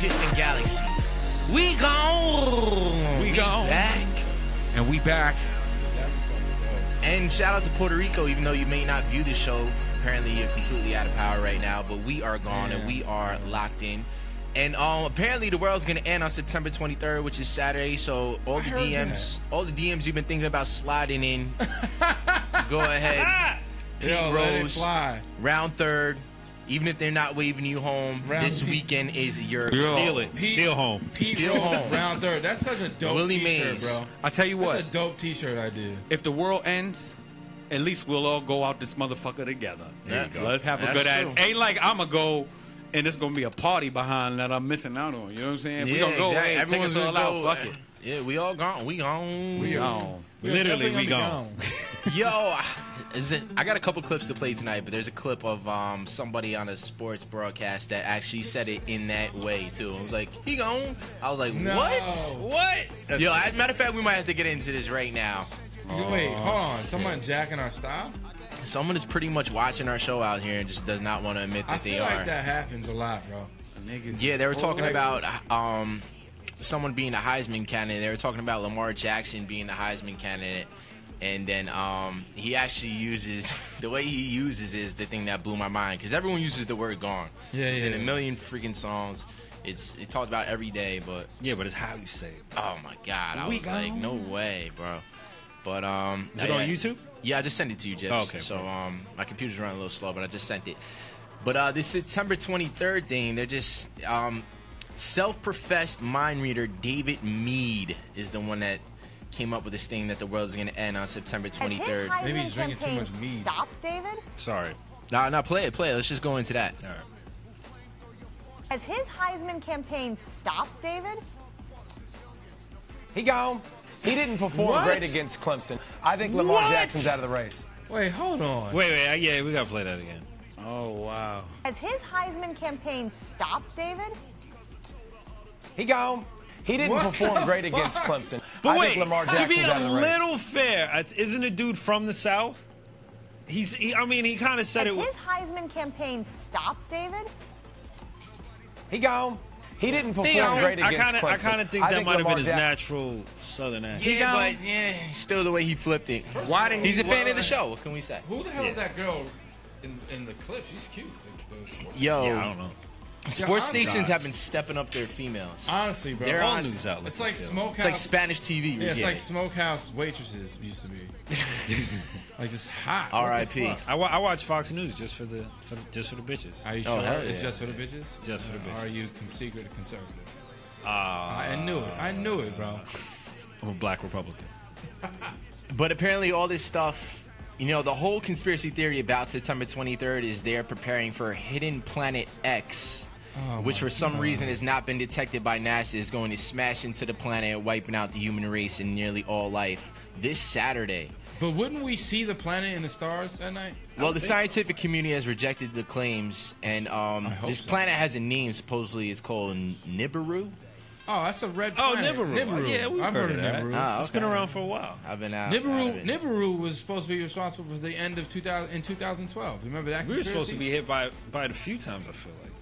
distant galaxies. We gone. We back. And we back. And shout out to Puerto Rico, even though you may not view the show. Apparently, you're completely out of power right now, but we are gone and we are locked in. And apparently, the world's gonna end on September 23rd, which is Saturday. So all the DMs you've been thinking about sliding in, go ahead. Pete Rose, let it fly. round third. Even if they're not waving you home, this weekend is yours. Steal it. Steal home. Steal home. Round third. That's such a dope T-shirt, bro. I tell you what. That's a dope T-shirt idea. If the world ends, at least we'll all go out this motherfucker together. There you go. Let's have a good ass. Ain't like I'm going to go and it's going to be a party behind that I'm missing out on. You know what I'm saying? Yeah, we going to go exactly. and take us all out. Fuck it. Yeah, we all gone. We gone. We gone. Literally, we gone. Yo, I got a couple clips to play tonight, but there's a clip of somebody on a sports broadcast that actually said it in that way, too. I was like, he gone. I was like, what? Yo, as a matter of fact, we might have to get into this right now. Wait, hold on. Someone jacking our style? Someone is pretty much watching our show out here and just does not want to admit that they are. I feel like that happens a lot, bro. Yeah, they were talking about someone being a Heisman candidate. They were talking about Lamar Jackson being the Heisman candidate. And then he actually uses, the way he uses is the thing that blew my mind. Because everyone uses the word gone. It's in a million freaking songs. It's talked about every day, but... Yeah, but it's how you say it. Oh, my God. I was like, no way, bro. But, is it on YouTube? Yeah, I just sent it to you, Jeff. Oh, okay. So, my computer's running a little slow, but I just sent it. But this September 23rd thing, they're just... self-professed mind reader David Meade is the one that came up with this thing that the world is going to end on September 23rd. Maybe he's drinking too much mead. Stop, David? Sorry. No, play it. Let's just go into that. All right. Has his Heisman campaign stopped, David? He gone. He didn't perform great against Clemson. I think Lamar Jackson's out of the race. Wait, hold on. Wait. Yeah, we got to play that again. Oh, wow. Has his Heisman campaign stopped, David? He gone. He didn't perform great against Clemson. But I think Lamar to be Jackson's out a of the race. little fair, isn't a dude from the South? He kind of said Has it. his Heisman campaign stopped, David? He gone. He didn't perform great against Clemson. I kind of think that might have been his Jackson. natural Southern accent. Yeah, but still the way he flipped it. He's a fan of the show. What can we say? Who the hell is that girl in the clip? She's cute. Yo, I don't know. Sports stations have been stepping up their females. Honestly, bro. They're all on news outlets. It's like Smokehouse. It's like Spanish TV. Yeah, it's like Smokehouse waitresses used to be. Like just hot. R.I.P. I watch Fox News just for the bitches. Are you sure it's just for the bitches? Just for the bitches. Or are you secret conservative? I knew it, bro. I'm a black Republican. But apparently all this stuff, the whole conspiracy theory about September 23rd is they're preparing for Hidden Planet X, which for some reason has not been detected by NASA, is going to smash into the planet, wiping out the human race and nearly all life this Saturday. But wouldn't we see the planet and the stars that night? Well, the scientific community has rejected the claims, and this planet has a name. Supposedly it's called Nibiru. Oh, that's a red planet. Nibiru. Yeah, we've heard of that. Nibiru. It's been around for a while. I've been out. Nibiru was supposed to be responsible for the end of 2012. Remember that conspiracy? We were supposed to be hit by it a few times, I feel like.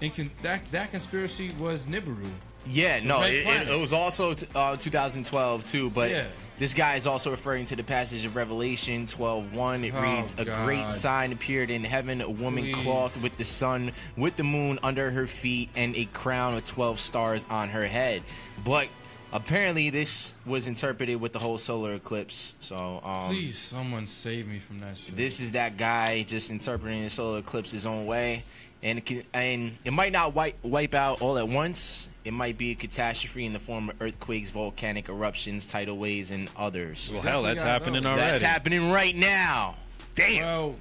That conspiracy was Nibiru. Yeah, no, it was also 2012 too, but this guy is also referring to the passage of Revelation 12:1. It reads, "A great sign appeared in heaven, a woman clothed with the sun, with the moon under her feet, and a crown of 12 stars on her head." But apparently this was interpreted with the whole solar eclipse. So please, someone save me from that shit. This is that guy just interpreting the solar eclipse his own way. And it might not wipe out all at once. It might be a catastrophe in the form of earthquakes, volcanic eruptions, tidal waves, and others. Well, hell, that's happening already. That's happening right now. Damn. Well,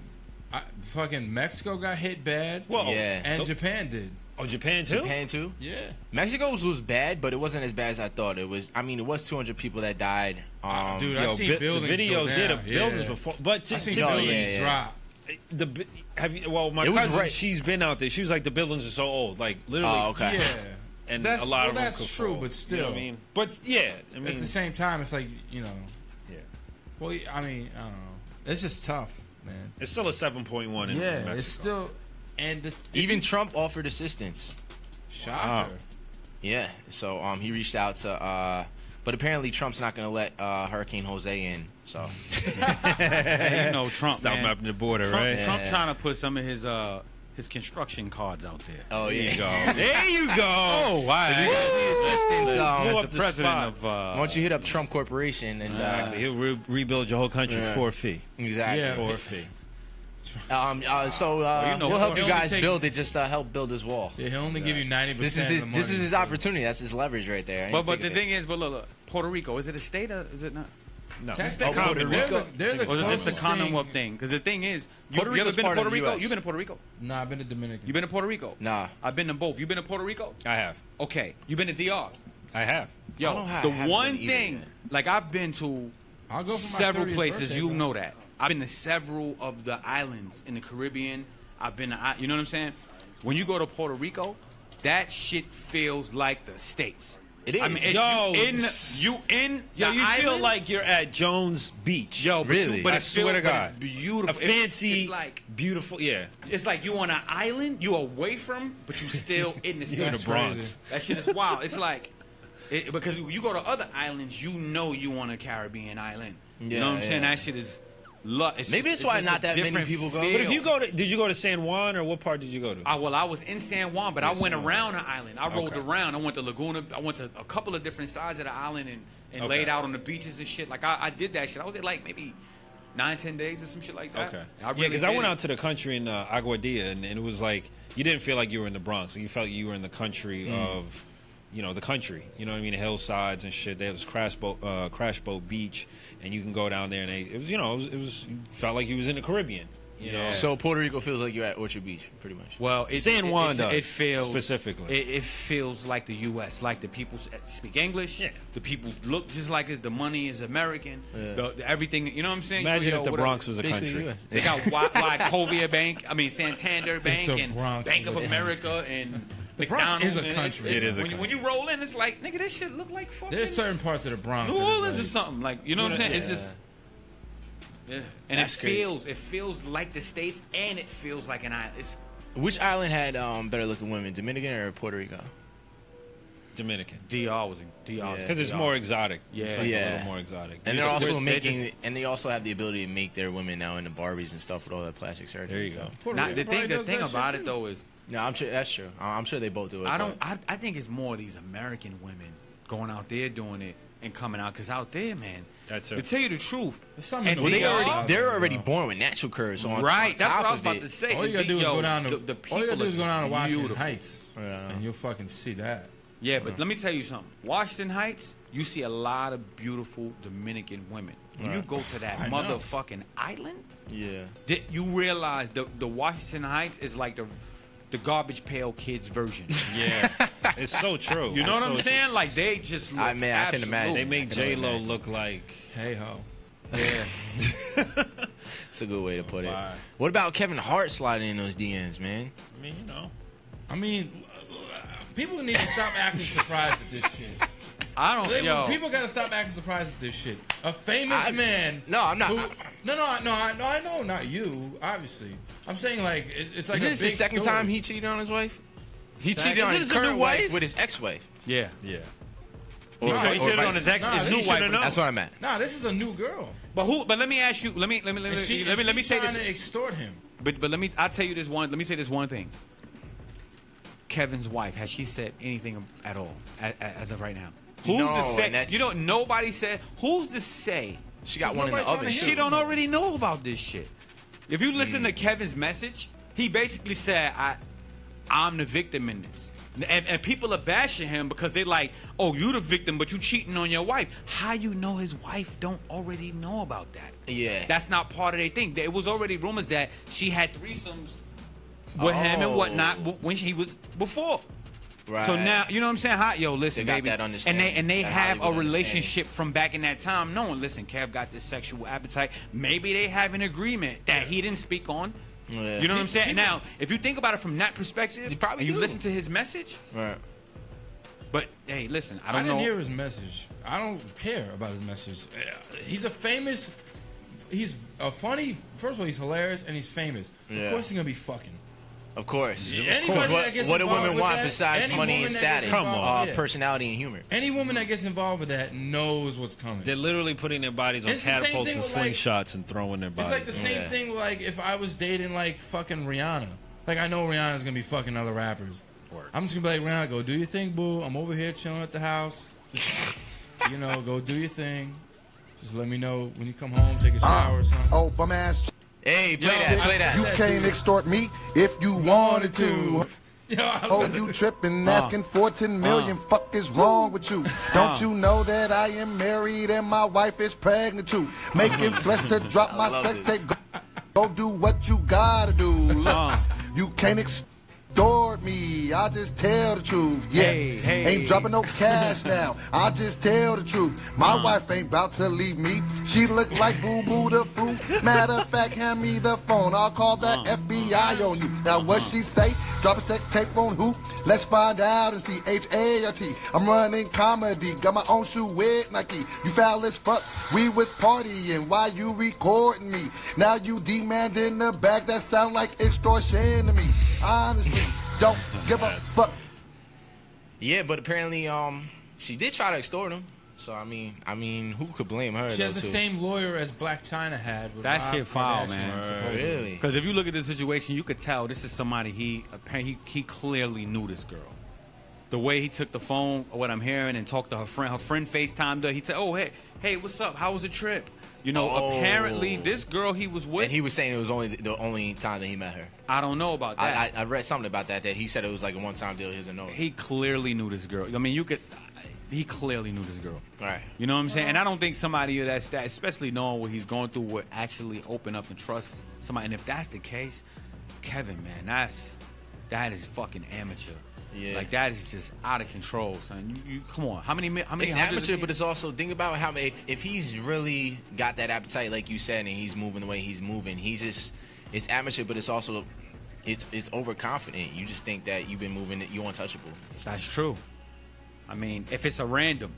fucking Mexico got hit bad. Whoa. Yeah. And Japan did. Oh, Japan too? Japan too? Yeah. Mexico's was bad, but it wasn't as bad as I thought. It was 200 people that died. Dude, I seen buildings the videos, go down. the buildings before. But I seen buildings drop. My cousin, she's been out there. She was like, the buildings are so old, like literally. Oh, okay. Yeah, and a lot of them that's true, but still, you know what I mean. But yeah, I mean, at the same time, it's like yeah. Well, I mean, I don't know. It's just tough, man. It's still a 7.1. In Mexico. It's still, and even Trump offered assistance. Shocker. Yeah. So he reached out to, but apparently Trump's not going to let Hurricane Jose in. So Hey, you know Trump. Stop mapping the border, Trump, right? Trump trying to put some of his construction cards out there. Oh yeah. There you go. Oh, wow. Assistance, the president of. why don't you hit up Trump Corporation and Exactly. He'll rebuild your whole country for a fee. exactly. Yeah. For a fee. We'll help you he'll guys take- build it. Just help build his wall. Yeah, he'll only give you 90% This is of the his. money. This is his opportunity. That's his leverage right there. I ain't But the thinking thing is, look, Puerto Rico, is it a state or is it not? No. That's Oh, the Puerto Rico. They're the Or is it just the closest Commonwealth thing? Because the thing is, you Puerto ever Rico's been to part of Puerto the Rico? US. You've been to Puerto Rico? Nah, I've been to Dominican. You been to Puerto Rico? Nah. I've been to both. You been to Puerto Rico? I have. Okay. You been to DR? I have. Yo, don't have- the haven't one been either thing, yet. like I've been to I'll go for my several 30th places, birthday, you bro. know that. I've been to several of the islands in the Caribbean. I've been to, you know what I'm saying? When you go to Puerto Rico, that shit feels like the States. It is. I mean, it's Yo, you in Yo, the you feel island? like you're at Jones Beach. Yo, but Really? but I it swear to feels- but God. it's beautiful. A fancy, It's like beautiful, yeah. it's like you on an island, you away from, but you still in the You're in the States. Bronx. That shit is wild. It's like because you go to other islands, you know you on a Caribbean island. You know what I'm saying? Yeah. That shit is. Maybe that's why not that many people go. But if you go to, did you go to San Juan or what part did you go to? I was in San Juan, but I went San Juan. around the island. I rolled Okay. around. I went to Laguna. I went to a couple of different sides of the island and Okay. laid out on the beaches and shit. Like I did that shit. I was there like maybe 9-10 days or some shit like that. Okay. I really Yeah, because I did went it. out to the country in Aguadilla, and it was like you didn't feel like you were in the Bronx. You felt you were in the country of, the country. You know what I mean? The hillsides and shit. There was Crash Boat Beach, and you can go down there, and it was, it was you felt like you was in the Caribbean. You know? So Puerto Rico feels like you're at Orchard Beach, pretty much. Well, San Juan does, it feels specifically. It feels like the U.S. Like the people speak English. Yeah. The people look just like us. The money is American. Yeah. The everything. You know what I'm saying? Imagine if the whatever. Bronx was a Basically, country. yeah. They got Wachovia Bank. I mean Santander Bank the and Bronx Bank is of a America and Bronx McDonald's. is a and country. It is a when you roll in, it's like nigga, this shit look like fucking There's certain parts of the Bronx. New that is Orleans or like- something. Like you know what I'm saying? It's just. Yeah, and That's great. it feels like the States, and it feels like an island. It's Which island had better looking women, Dominican or Puerto Rico? Dominican. DR was in DR. Because it's more exotic. Yeah. It's like a Yeah. little more exotic. And they're also They're making, just- and they also have the ability to make their women now into Barbies and stuff with all that plastic surgery. There you so. go. Puerto Now, Rico probably the does thing that about shit it too. though is No, I'm sure that's true. I'm sure they both do it. I but- don't. I think it's more of these American women going out there doing it and coming out because out there, man. That's To it. tell you the truth, There's something and in the Well, DR. they're already born with natural curves. So on right? That's top what I was of about it- to say. All you gotta do is go down to the all you gotta people do are is go just down to Washington beautiful. Heights, Yeah. and you'll fucking see that. Yeah, but let me tell you something. Washington Heights, you see a lot of beautiful Dominican women. When you go to that I know. motherfucking island, Yeah. you realize the Washington Heights is like the garbage pail kids version. Yeah. It's so true. You know what It's I'm so saying? Like they just look I can absolute- imagine. They make I can J Lo imagine. look like. Hey ho. It's a good way to put it. Bye. What about Kevin Hart sliding in those DMs, man? I mean, I mean, people need to stop acting surprised at this shit. I don't. Yo, People gotta stop acting surprised at this shit. A famous man. No, I'm not. I know, not you. Obviously, I'm saying like it's like Is a this big the second story. time he cheated on his wife? He Second- cheated on Is his this a new current wife wife? with his ex-wife. yeah. yeah. He said it on his ex, Nah, his he new should've wife. known. That's what I meant. Nah, this is a new girl. But let me ask you. Let me And let she's me say trying this. to extort him. But let me. I'll tell you this one. Let me say this one thing. Kevin's wife, has she said anything at all as of right now? Who's No, to and say? that's- You know, nobody said. Who's to say? She got There's one in the nobody trying oven. to She hear too. don't already know about this shit. If you listen to Kevin's message, he basically said, I'm the victim in this. And people are bashing him because they like, oh, you the victim, but you cheating on your wife. How you know his wife don't already know about that? Yeah. That's not part of their thing. There was already rumors that she had threesomes with him and whatnot when he was before. Right. So now, you know what I'm saying? Yo, listen, They got baby. that understanding, And they that have a Hollywood relationship from back in that time, knowing, listen, Kev got this sexual appetite. Maybe they have an agreement that he didn't speak on. Yeah. You know what I'm saying? Now, if you think about it from that perspective, You probably and you do. listen to his message, Right. but hey, listen, I I don't didn't know. hear his message. I don't care about his message. He's a famous. He's a funny. First of all, he's hilarious and he's famous. Yeah. Of course, he's gonna be fucking. Of course. Anybody that gets what do involved women with want that, besides any money woman and that gets status? involved- Personality and humor. Any woman that gets involved with that knows what's coming. They're literally putting their bodies on It's the same catapults thing and with, like- slingshots and throwing their It's bodies. like the same thing like if I was dating like fucking Rihanna. Like I know Rihanna's gonna be fucking other rappers. I'm just gonna be like, Rihanna, go do your thing, boo. I'm over here chilling at the house. You know, go do your thing. Just let me know when you come home, take a shower or something. Oh, bum ass. Hey, play that. You can't extort me if you wanted to. Oh, you tripping, asking for 10 million. Fuck is wrong with you? Don't you know that I am married and my wife is pregnant too? Make it blessed to drop my sex tape. Go do what you gotta do. Look, you can't extort me. I just tell the truth. Yeah, ain't dropping no cash now. I just tell the truth. My wife ain't about to leave me. She look like Boo Boo the fruit. Matter of fact, hand me the phone. I'll call the FBI on you. Now what she say? Drop a sex tape on who? Let's find out and see. H-A-R-T. I'm running comedy. Got my own shoe with Nike. You foul as fuck. We was partying while you recording me. Now you demanding the bag. That sound like extortion to me. Honestly, don't give a fuck. Yeah, but apparently, she did try to extort him. So I mean, who could blame her? She has the same lawyer as Black China had. With That Rob shit foul, Kardashian, man. supposedly. Really? Because if you look at the situation, you could tell this is somebody he clearly knew this girl. The way he took the phone, what I'm hearing, and talked to her friend. Her friend FaceTimed her. He said, "Oh, hey, what's up? How was the trip?" You know, apparently this girl he was with. And he was saying it was only the only time that he met her. I don't know about that. I read something about that he said it was like a one-time deal. He doesn't know. He clearly knew this girl. I mean, he clearly knew this girl. Right. You know what I'm saying? And I don't think somebody of that stat, especially knowing what he's going through, would actually open up and trust somebody. And if that's the case, Kevin, man, that is fucking amateur. Yeah. Like that is just out of control, son. You come on. How many? It's amateur, but it's also think about how if he's really got that appetite, like you said, and he's moving the way he's moving, it's amateur, but it's also it's overconfident. You just think that you've been moving it, you're untouchable. That's true. I mean, if it's a random.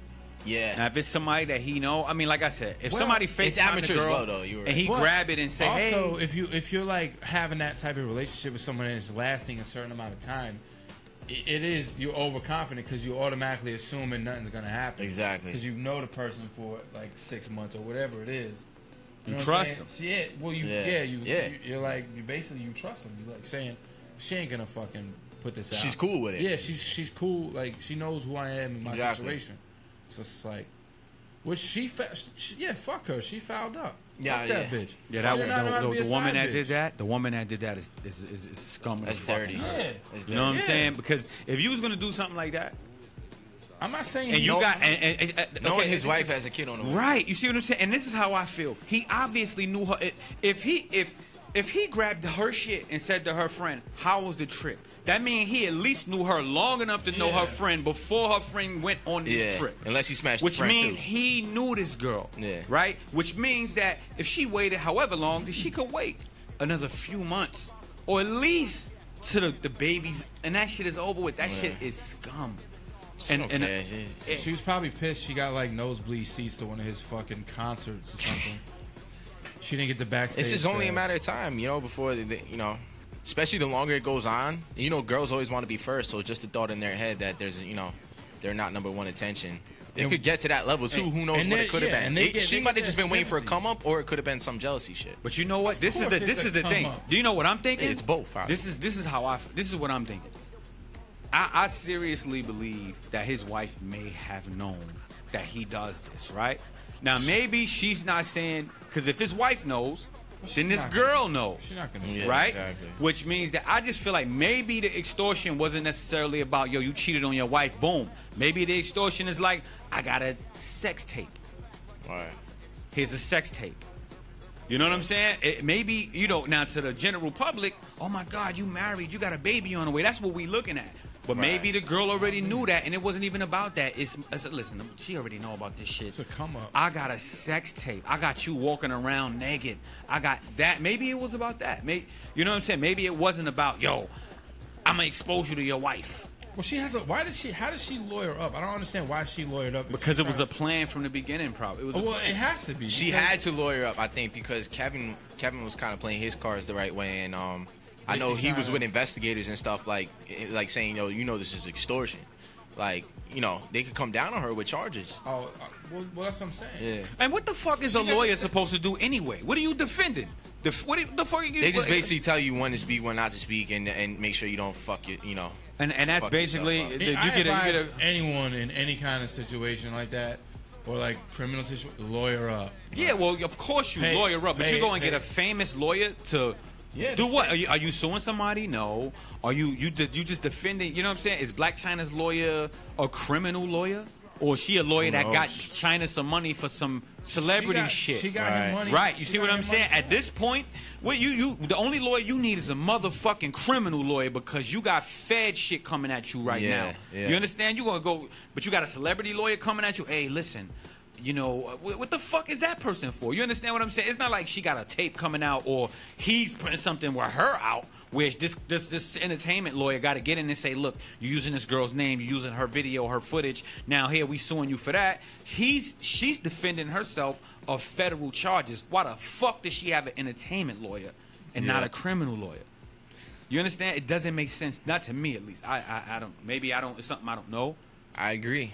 Yeah. Now, if it's somebody that he know, I mean, like I said, if somebody it's FaceTime amateur the girl as well, though. You're right. and he grab it and say, also, "Hey," if you're like having that type of relationship with someone and it's lasting a certain amount of time, you're overconfident because you're automatically assuming nothing's gonna happen. Exactly. Because you know the person for like 6 months or whatever it is. You know trust them. them. Yeah. Well, you're like you basically you trust them. You like saying she ain't gonna fucking put this out. She's cool with it. Yeah, she's cool. Like she knows who I am in my situation. So it's like, fuck her. She fouled up. Yeah, fuck that bitch. Yeah, Fuck that her not to be a the woman side that did bitch. that, the woman that did that is scum. That's fucking dirty. earth. Yeah. You know what I'm saying? Because if you was gonna do something like that, I'm not saying and you no, got knowing his this wife is- has a kid on the way. right? You see what I'm saying? And this is how I feel. He obviously knew her. If he grabbed her shit and said to her friend, "How was the trip?" That means he at least knew her long enough to know her friend before her friend went on this trip. Unless he smashed Which the friend means too. he knew this girl. Yeah. Right? Which means that if she waited however long, then she could wait another few months. Or at least to the babies. And that shit is over with. That shit is scum. She was probably pissed she got like nosebleed seats to one of his fucking concerts or something. She didn't get the backstage. It's just only a pass. matter of time, before especially the longer it goes on. Girls always want to be first, so just the thought in their head that there's, they're not number one attention. They could get to that level too. Who knows what it could have been? She might have just been waiting for a come up, or it could have been some jealousy shit. But you know what? This is the thing. up. Do you know what I'm thinking? It's both. Probably. This is what I'm thinking. I seriously believe that his wife may have known that he does this, right? Now maybe she's not saying, because if his wife knows, then this girl knows. She's not gonna say right? Exactly. Which means that I just feel like maybe the extortion wasn't necessarily about, you cheated on your wife, boom. Maybe the extortion is like, I got a sex tape. Right. Here's a sex tape. You know what I'm saying? Maybe, now to the general public, oh my God, you married, you got a baby on the way. That's what we looking at. But maybe the girl already knew that, and it wasn't even about that. Listen, she already know about this shit. It's a come up. I got a sex tape. I got you walking around naked. I got that. Maybe it was about that. Maybe, you know what I'm saying? Maybe it wasn't about, I'm gonna expose you to your wife. Well, how did she lawyer up? I don't understand why she lawyered up. Because it was a plan from the beginning, probably. It was it has to be. She had to lawyer up, I think, because Kevin was kind of playing his cards the right way, and I know he was with investigators and stuff like saying, yo, you know this is extortion. Like, you know, they could come down on her with charges. Oh, well, that's what I'm saying. Yeah. And what the fuck is a lawyer supposed to do anyway? What are you defending? The fuck are you? They just basically tell you when to speak, when not to speak, and make sure you don't fuck it, you know. And that's basically you get anyone in any kind of situation like that, or like criminal situation, lawyer up. Yeah, well, of course you lawyer up, but you go and get a famous lawyer to do what? Are you suing somebody? No. Are you just defending? You know what I'm saying? Is Black China's lawyer a criminal lawyer? Or is she a lawyer that got China some money for some celebrity shit? She got him money. Right. You see what I'm saying? At this point, the only lawyer you need is a motherfucking criminal lawyer because you got Fed shit coming at you right now. Yeah. You understand? You gonna go, but you got a celebrity lawyer coming at you. Hey, listen. You know, what the fuck is that person for? You understand what I'm saying? It's not like she got a tape coming out or he's putting something with her out where this entertainment lawyer got to get in and say, look, you're using this girl's name, you're using her video, her footage. Now here we suing you for that. She's defending herself of federal charges. Why the fuck does she have an entertainment lawyer and not a criminal lawyer? You understand? It doesn't make sense. Not to me, at least. I don't. Maybe I don't. It's something I don't know. I agree.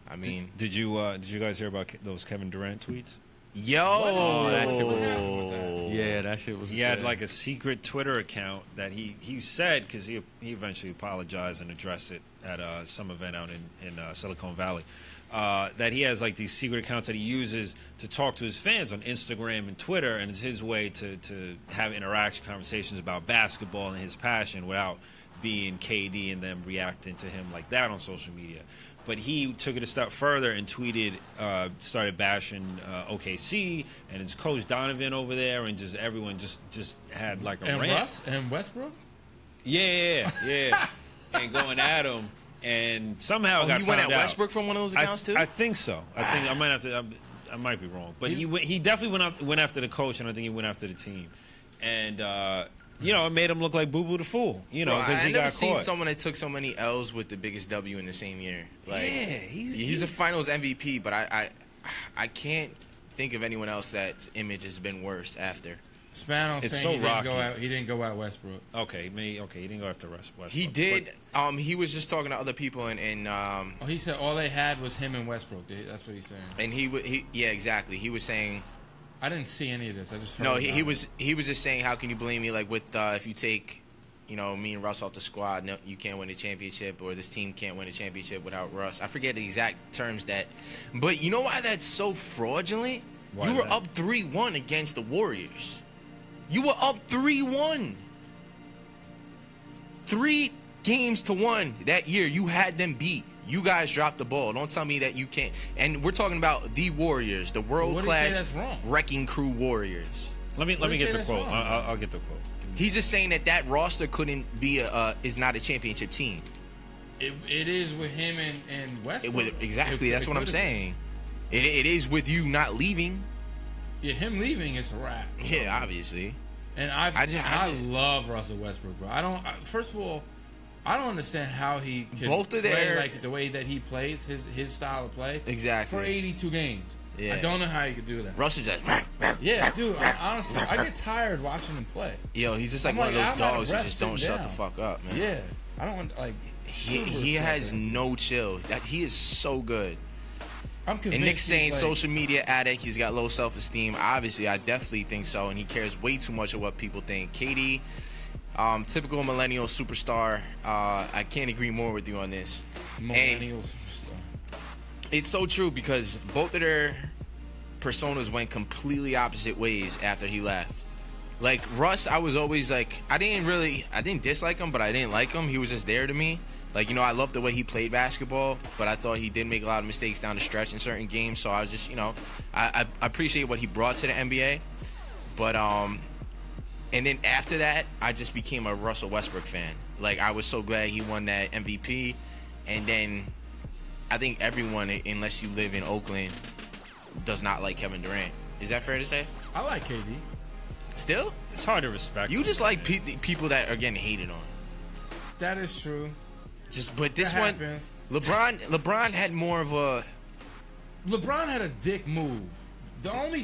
I mean, did you guys hear about those Kevin Durant tweets? Yo, that shit was. Yeah, that shit was. He had like a secret Twitter account that he said because he eventually apologized and addressed it at some event out in Silicon Valley. That he has like these secret accounts that he uses to talk to his fans on Instagram and Twitter, and it's his way to have interaction, conversations about basketball and his passion without being KD and them reacting to him like that on social media. But he took it a step further and tweeted, started bashing OKC and his coach Donovan over there, and just everyone just had like a rant. Russ and Westbrook? Yeah. And going at him, and somehow got he went found at out. Westbrook from one of those accounts too? I think so. I might have to. I might be wrong, but he definitely went after the coach, and I think he went after the team, and. You know, it made him look like Boo Boo the Fool. You know, because he got caught. I've never seen someone that took so many L's with the biggest W in the same year. Like, yeah, he's a Finals MVP, but I can't think of anyone else that's image has been worse after. Spano it's saying so he didn't go at Westbrook. Okay, he didn't go after Westbrook. He did. He was just talking to other people, and he said all they had was him and Westbrook. That's what he's saying. And yeah, exactly. He was saying. I didn't see any of this. I just heard. No, he was just saying, how can you blame me? Like with if you take, you know, me and Russ off the squad, no, you can't win a championship, or this team can't win a championship without Russ. I forget the exact terms but you know why that's so fraudulent? Why you is were that? up 3-1 against the Warriors. You were up 3-1. 3 games to 1 that year. You had them beat. You guys dropped the ball. Don't tell me that you can't. And we're talking about the Warriors, the world-class wrecking crew Warriors. Let me get the quote. I'll get the quote. He's just saying that roster couldn't be is not a championship team. It is with him and Westbrook. Exactly. That's what I'm saying. It is with you not leaving. Yeah, him leaving is a wrap. Yeah, obviously. And I love Russell Westbrook, bro. First of all, I don't understand how he can play like the way that he plays, his style of play. Exactly. For 82 games. Yeah. I don't know how he could do that. Russ is just... Yeah, dude, honestly, I get tired watching him play. Yo, he's just like one of those dogs that just don't shut the fuck up, man. Yeah. I don't want, like... He has no chill. He is so good. I'm convinced. And Nick's saying social media addict, he's got low self-esteem. Obviously, I definitely think so, and he cares way too much of what people think. KD... typical millennial superstar. I can't agree more with you on this. Millennial superstar. It's so true because both of their personas went completely opposite ways after he left. Like Russ, I was always like, I didn't dislike him, but I didn't like him. He was just there to me. Like, you know, I loved the way he played basketball, but I thought he did make a lot of mistakes down the stretch in certain games. So I was just, you know, I appreciate what he brought to the NBA. But and then after that, I just became a Russell Westbrook fan. Like, I was so glad he won that MVP. And then I think everyone, unless you live in Oakland, does not like Kevin Durant. Is that fair to say? I like KD. Still? It's hard to respect. You just like people that are getting hated on. That is true. But this one, LeBron had more of a... LeBron had a dick move The only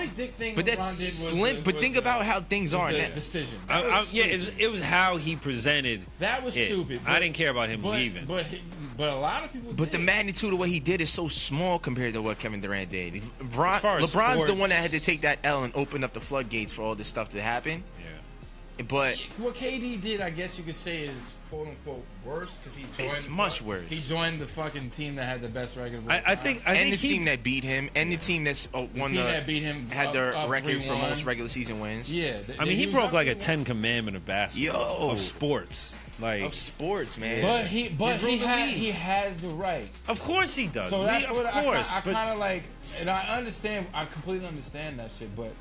dick thing. But that's slim. But think about how things are now. Decision. It was how he presented. That was stupid. I didn't care about him leaving. But a lot of people. But the magnitude of what he did is so small compared to what Kevin Durant did. LeBron's sports, the one that had to take that L and open up the floodgates for all this stuff to happen. Yeah. But what KD did, I guess you could say, is quote unquote worse because he joined. It's much worse. He joined the fucking team that had the best record. I think the team that beat him, and the team that's that beat him had the record for most regular season wins. Yeah, I mean he broke like a 10 commandment of basketball of sports. Like of sports, man. But he has the right. Of course he does. So that's what I kind of like, and I understand. I completely understand that shit. But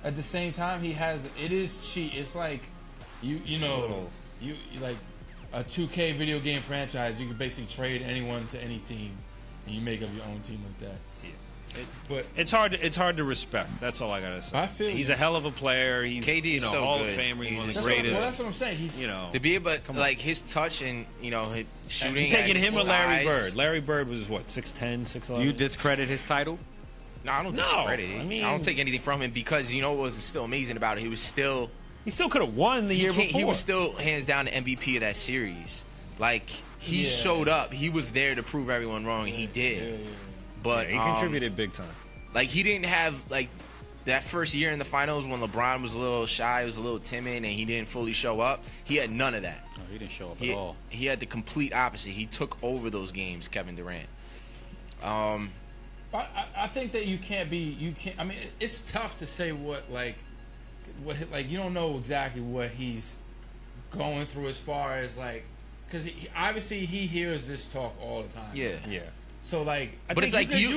at the same time, he has. It is cheat. It's like you know like a 2K video game franchise. You can basically trade anyone to any team, and you make up your own team like that. But it's hard to respect. That's all I gotta say. I feel he's a hell of a player. He's KD is so Hall good. of Famer. He's one of the well, greatest. that's what I'm saying. He's to be able like his touch and his shooting. You taking him or Larry size. Bird? Larry Bird was what 6'10", 6'11". You discredit his title? No, I don't discredit it. I don't take anything from him because what was still amazing about it? He still could have won the year before. He was still hands down the MVP of that series. Like he showed up. He was there to prove everyone wrong, and he did. But he contributed big time. Like he didn't have like that first year in the finals when LeBron was a little shy, was a little timid, and he didn't fully show up. He had none of that. No, he didn't show up at all. He had the complete opposite. He took over those games, Kevin Durant. I think that you can't. I mean, it's tough to say what you don't know exactly what he's going through as far as like, because obviously he hears this talk all the time. Yeah. So like, but it's like he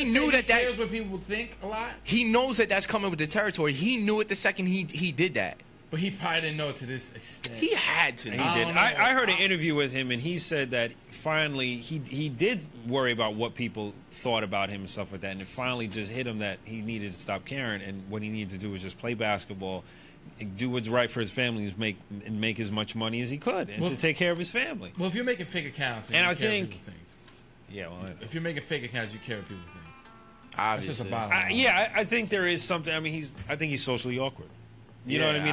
knew that cares what people think a lot. He knows that that's coming with the territory. He knew it the second he did that. But he probably didn't know it to this extent. He had to. He did. I heard an interview with him, and he said that finally he did worry about what people thought about him and stuff like that, and it finally just hit him that he needed to stop caring, and what he needed to do was just play basketball, do what's right for his family, and make as much money as he could, and to take care of his family. Well, if you're making fake accounts, and I think, what people think. Yeah, well, if you're making fake accounts, you care what people think. Obviously, that's just a bottom line. I think there is something. I mean, I think he's socially awkward. You know what I mean?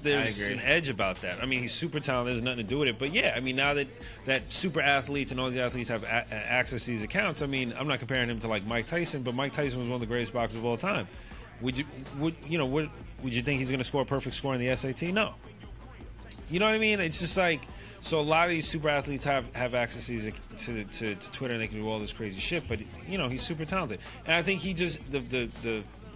There's an edge about that. I mean, he's super talented. There's nothing to do with it. But yeah, I mean, now that super athletes and all these athletes have access to these accounts, I mean, I'm not comparing him to like Mike Tyson, but Mike Tyson was one of the greatest boxers of all time. Would you think he's going to score a perfect score in the SAT? No. You know what I mean? It's just like, so a lot of these super athletes have access to Twitter and they can do all this crazy shit. But he's super talented, and I think he just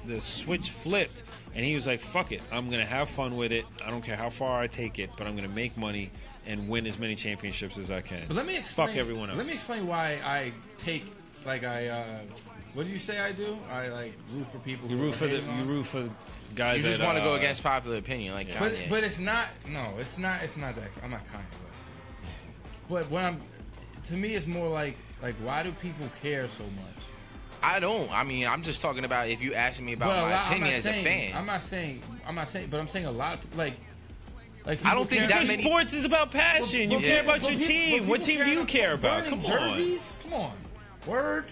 the switch flipped, and he was like, fuck it, I'm going to have fun with it. I don't care how far I take it, but I'm going to make money and win as many championships as I can. But let me explain. Fuck everyone else. Let me explain why I take, what do you say I do? I, root for people you root for the guys you just want to go against popular opinion, like Kanye. But it's not, it's not that, I'm not Kanye West. But to me, it's more like why do people care so much? I don't. I mean, I'm just talking about if you ask me about my opinion as a fan. I'm not saying, but I'm saying a lot of like I don't think that many. Sports is about passion. You care about your team. What team do you care about? Come on. Jerseys? Come on. Word.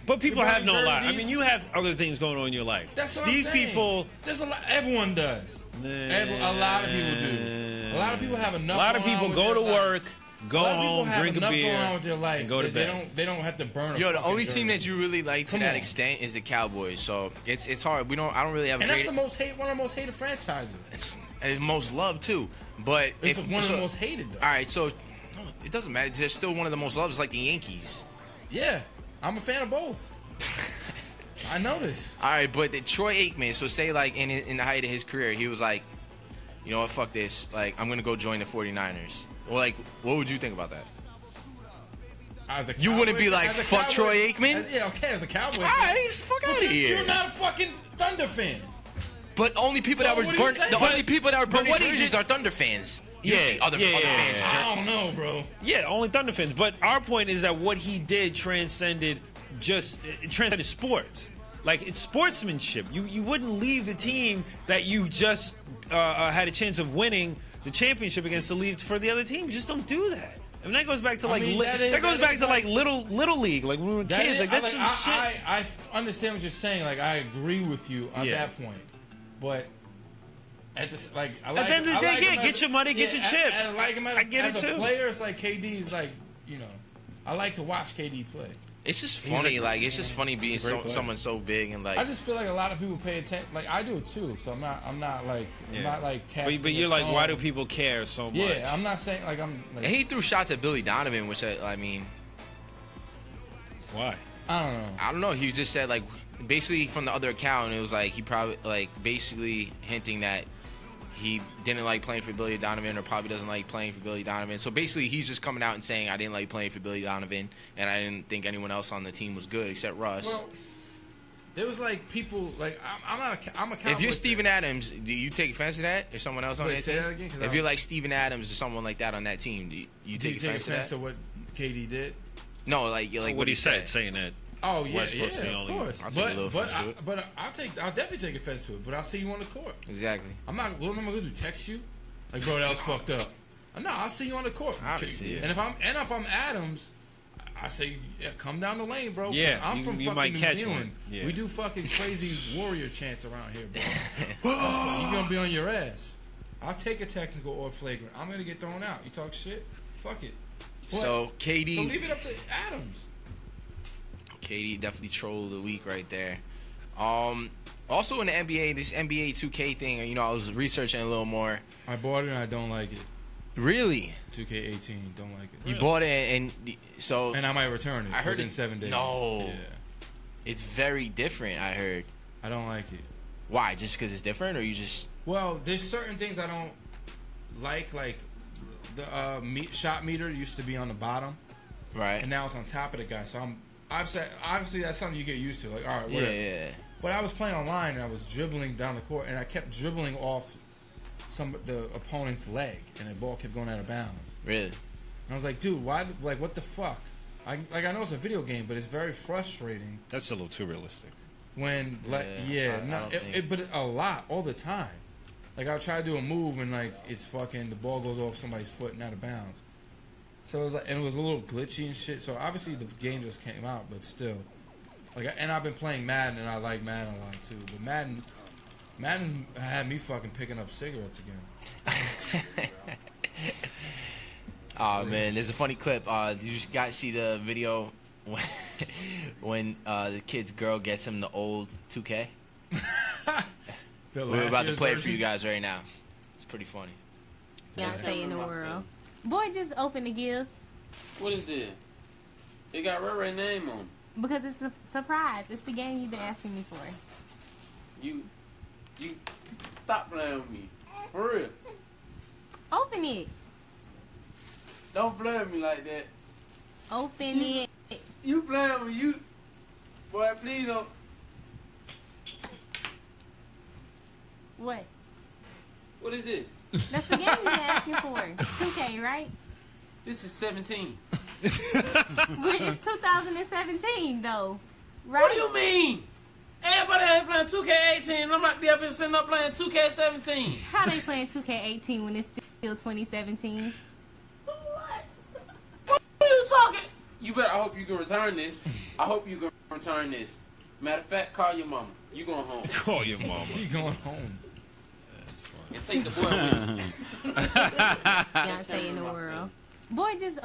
But people have no life. I mean, you have other things going on in your life. That's what These I'm saying. people. There's a lot. Everyone does. A lot of people do. A lot of people have enough. A lot of people go to work. Go home, drink a beer, going on with their life. And go to bed. They don't have to burn. The only team that you really like to that extent is the Cowboys. So it's hard. I don't really have. And that's one of the most hated franchises. It's most loved too, but it's one of the most hated. Though. All right, so it doesn't matter. They're still one of the most loved. It's like the Yankees. Yeah, I'm a fan of both. I know this. All right, but Troy Aikman. So say like in the height of his career, he was like, you know what, fuck this. Like I'm gonna go join the 49ers. Well, like, what would you think about that? You wouldn't be like, fuck Troy Aikman? As a Cowboy. All right, fuck out of here. You're not a fucking Thunder fan. But only people that were burnt. The only people that were burning jerseys are Thunder fans. Other fans. I don't know, bro. Yeah, only Thunder fans. But our point is that what he did transcended sports. Like, it's sportsmanship. You wouldn't leave the team that you just had a chance of winning the championship against to leave for the other team. You just don't do that. And that goes back to like little league, like when we were kids. Like that's some shit. I understand what you're saying. Like I agree with you on that point, but at the the end of the day, get your money, get your chips. I get it too. As a player, it's like KD's like I like to watch KD play. It's just funny, it's just funny being someone so big and like. I just feel like a lot of people pay attention. Like I do it too, so I'm not like casting. But you're like, why do people care so much? Yeah, I'm not saying like I'm. Like, he threw shots at Billy Donovan, which I mean. Why? I don't know. He just said like basically from the other account, it was like he probably like basically hinting that he didn't like playing for Billy Donovan or probably doesn't like playing for Billy Donovan. So basically he's just coming out and saying I didn't like playing for Billy Donovan and I didn't think anyone else on the team was good except Russ. Well, there was like people like I'm a if you're Steven Adams, do you take offense to that or someone else on that team? Again, if you're like Steven Adams or someone like that on that team, do you take offense to that? To what KD did? No, like what he said, saying that. Oh yeah, of course. I'll take a little offense to it. But I'll definitely take offense to it. But I'll see you on the court. Exactly. I'm not. What am I gonna do? Text you? Like, bro, that was fucked up. No, I'll see you on the court. Obviously, and if I'm Adams, I say, come down the lane, bro. Yeah, I'm from fucking might New catch Zealand. one. Yeah. We do fucking crazy warrior chants around here, bro. You're gonna be on your ass. I'll take a technical or flagrant. I'm gonna get thrown out. You talk shit? Fuck it. What? So KD. So leave it up to Adams. KD definitely troll of the week right there. Also in the NBA, this NBA 2K thing, I was researching a little more. I bought it and I don't like it. Really? 2K18, don't like it. You bought it and I might return it. I heard in 7 days. No. Yeah. It's very different, I heard. I don't like it. Why? Just because it's different or you just... Well, there's certain things I don't like the shot meter used to be on the bottom. Right. And now it's on top of the guy. So I've said, obviously that's something you get used to. Like, all right, whatever. Yeah. But I was playing online and I was dribbling down the court and I kept dribbling off the opponent's leg and the ball kept going out of bounds. Really? And I was like, dude, why? Like, what the fuck? I know it's a video game, but it's very frustrating. That's a little too realistic. When but a lot all the time. Like I'll try to do a move and like it's fucking the ball goes off somebody's foot and out of bounds. So it was like, and it was a little glitchy and shit. So obviously the game just came out, but still, like, and I've been playing Madden and I like Madden a lot too. But Madden had me fucking picking up cigarettes again. Oh man, there's a funny clip. Did you guys see the video when the kid's girl gets him the old 2K? We're about to play it for you guys right now. It's pretty funny. Beyonce in the world. Boy, just open the gift. What is this? It got Ray name on it. Because it's a surprise. It's the game you've been asking me for. You stop playing with me. For real. Open it. Don't play with me like that. Open it. You playing with you. Boy, please don't. What? What is it? That's the game you've been asking for. 2K, right? This is 17. But it's 2017, though. Right? What do you mean? Everybody ain't playing 2K18 and I'm not be up and sitting up playing 2K17. How they playing 2K18 when it's still 2017? What are you talking? You better, I hope you can return this. I hope you can return this. Matter of fact, call your mama. You going home. Call your mama. You going home. That's funny. And take the boy with you. Beyonce in the world. Boy, just...